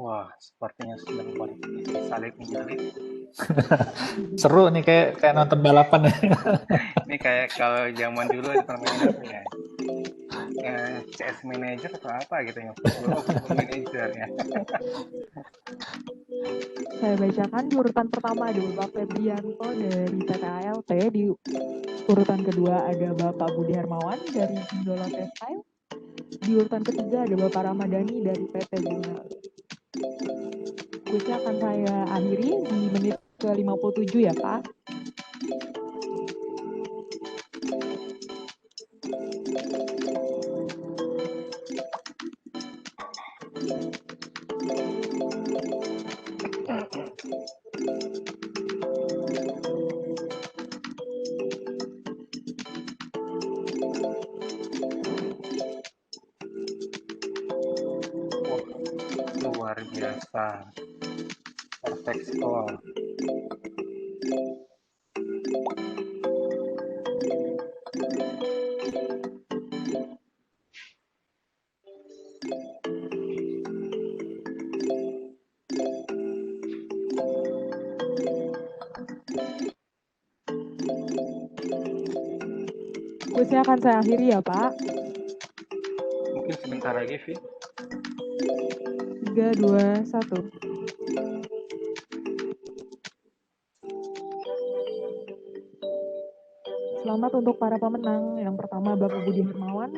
I: Wah, sepertinya sedang salib menyalip.
B: Seru nih kayak nonton balapan ya.
I: Ini kayak kalau zaman dulu di permainan apa ya? CS Manager atau apa gitu yang Football Manager ya.
C: Saya bacakan di urutan pertama ada Bapak Febrianto dari PT ALT, di urutan kedua ada Bapak Budi Hermawan dari Indolo Textile, di urutan ketiga ada Bapak Ramadhani dari PT Bunga. Kuisnya akan saya akhiri di menit ke-57 ya Pak.
I: Luar biasa. Perfect score.
C: Kuisnya akan saya akhiri ya Pak.
I: Mungkin sebentar lagi, Vi.
C: 3, 2, 1. Selamat untuk para pemenang. Yang pertama Bapak Budi Hermawan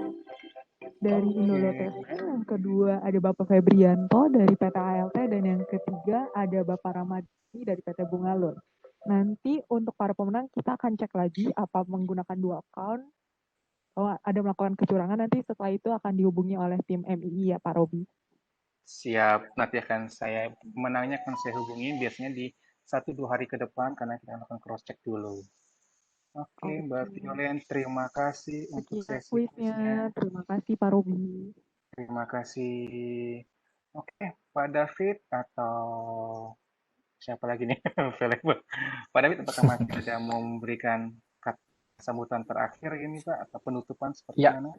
C: dari Indolo Textile, yang kedua ada Bapak Febrianto dari PT ALT, dan yang ketiga ada Bapak Ramadhani dari PT Bungalur. Nanti untuk para pemenang kita akan cek lagi apa menggunakan 2 account. Kalau ada melakukan kecurangan, nanti setelah itu akan dihubungi oleh tim MII ya Pak Robi.
I: Siap, nanti pemenangnya akan saya hubungin biasanya di 1-2 hari ke depan karena kita akan cross check dulu. Oke, Mbak Violen, terima kasih untuk
C: Sekian
I: sesi
C: kuisnya.
I: kuisnya.
C: Terima kasih Pak Robi.
I: Terima kasih. Oke, Pak David atau siapa lagi nih? Available. Pak David, apakah masih ada mau memberikan kata sambutan terakhir ini Pak atau penutupan seperti
B: Ya,
I: mana?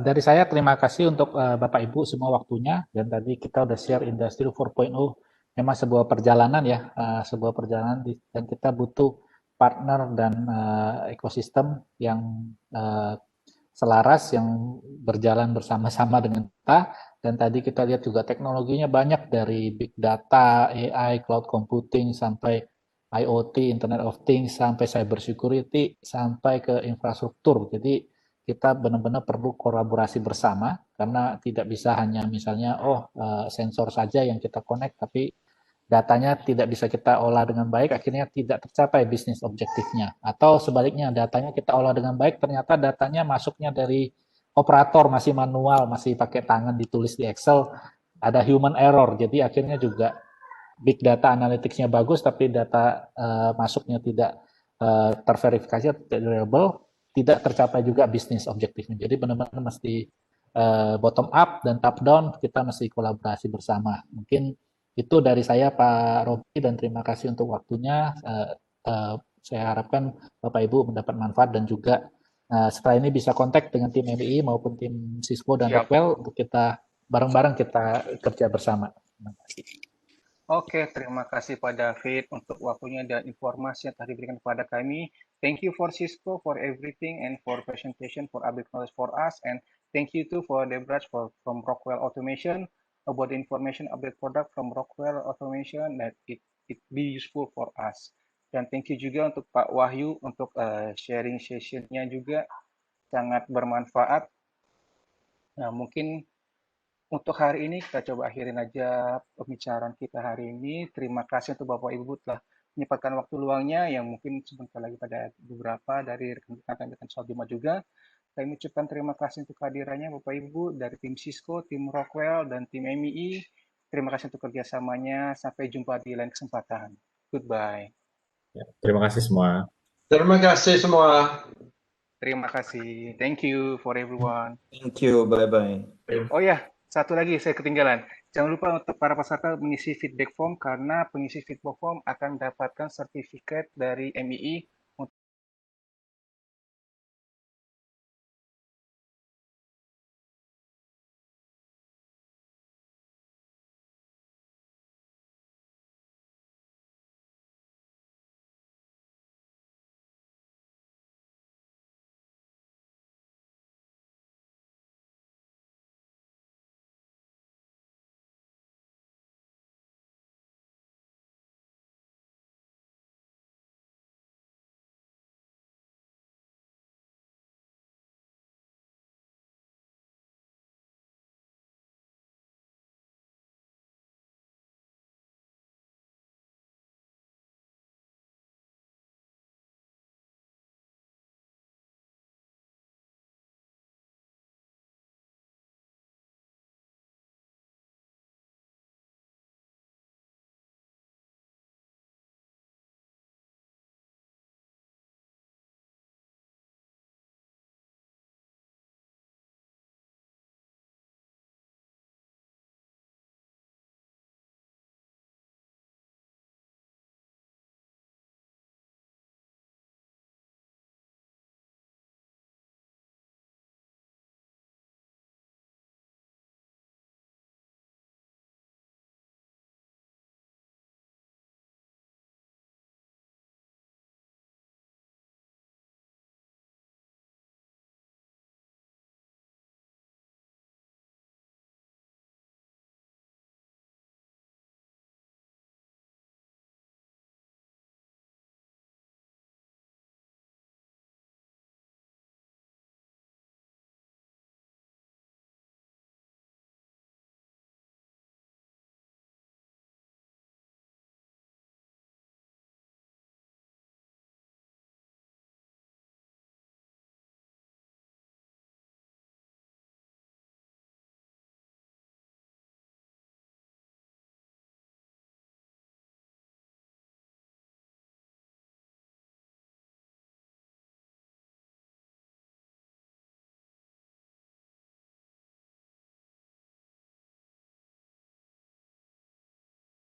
B: dari saya terima kasih untuk Bapak Ibu semua waktunya, dan tadi kita udah share Industri 4.0 memang sebuah perjalanan ya, sebuah perjalanan dan kita butuh partner dan ekosistem yang selaras, yang berjalan bersama-sama dengan kita. Dan tadi kita lihat juga teknologinya banyak, dari big data, AI, cloud computing, sampai IoT, Internet of Things, sampai cyber security, sampai ke infrastruktur. Jadi kita benar-benar perlu kolaborasi bersama, karena tidak bisa hanya misalnya sensor saja yang kita connect, tapi datanya tidak bisa kita olah dengan baik, akhirnya tidak tercapai bisnis objektifnya. Atau sebaliknya, datanya kita olah dengan baik, ternyata datanya masuknya dari operator, masih manual, masih pakai tangan, ditulis di Excel, ada human error. Jadi akhirnya juga big data analytics-nya bagus, tapi data masuknya tidak terverifikasi atau tidak reliable, tidak tercapai juga bisnis objektifnya. Jadi benar-benar mesti bottom up dan top down, kita mesti kolaborasi bersama. Mungkin itu dari saya Pak Robi, dan terima kasih untuk waktunya. Saya harapkan Bapak Ibu mendapat manfaat, dan juga setelah ini bisa kontak dengan tim MII maupun tim Cisco dan
I: Siap.
B: Rockwell untuk kita bareng-bareng kita kerja bersama. Terima kasih.
I: Oke, terima kasih Pak David untuk waktunya dan informasi yang tadi diberikan kepada kami. Thank you for Cisco for everything and for presentation for update knowledge for us, and thank you too for Debraj from Rockwell Automation about the information update product from Rockwell Automation that it be useful for us. Dan thank you juga untuk Pak Wahyu untuk sharing sessionnya juga sangat bermanfaat. Nah, mungkin untuk hari ini kita coba akhirin aja pembicaraan kita hari ini. Terima kasih untuk Bapak Ibu telah menyempatkan waktu luangnya, yang mungkin sebentar lagi pada beberapa dari rekan-rekan Soal Jumat juga. Kami ucapkan terima kasih untuk kehadirannya Bapak Ibu dari tim Cisco, tim Rockwell, dan tim MII. Terima kasih untuk kerjasamanya. Sampai jumpa di lain kesempatan. Goodbye.
G: Ya, terima kasih semua.
D: Terima kasih semua.
I: Terima kasih. Thank you for everyone.
F: Thank you. Bye-bye.
I: Oh ya, satu lagi saya ketinggalan. Jangan lupa untuk para peserta mengisi feedback form, karena pengisi feedback form akan mendapatkan sertifikat dari MII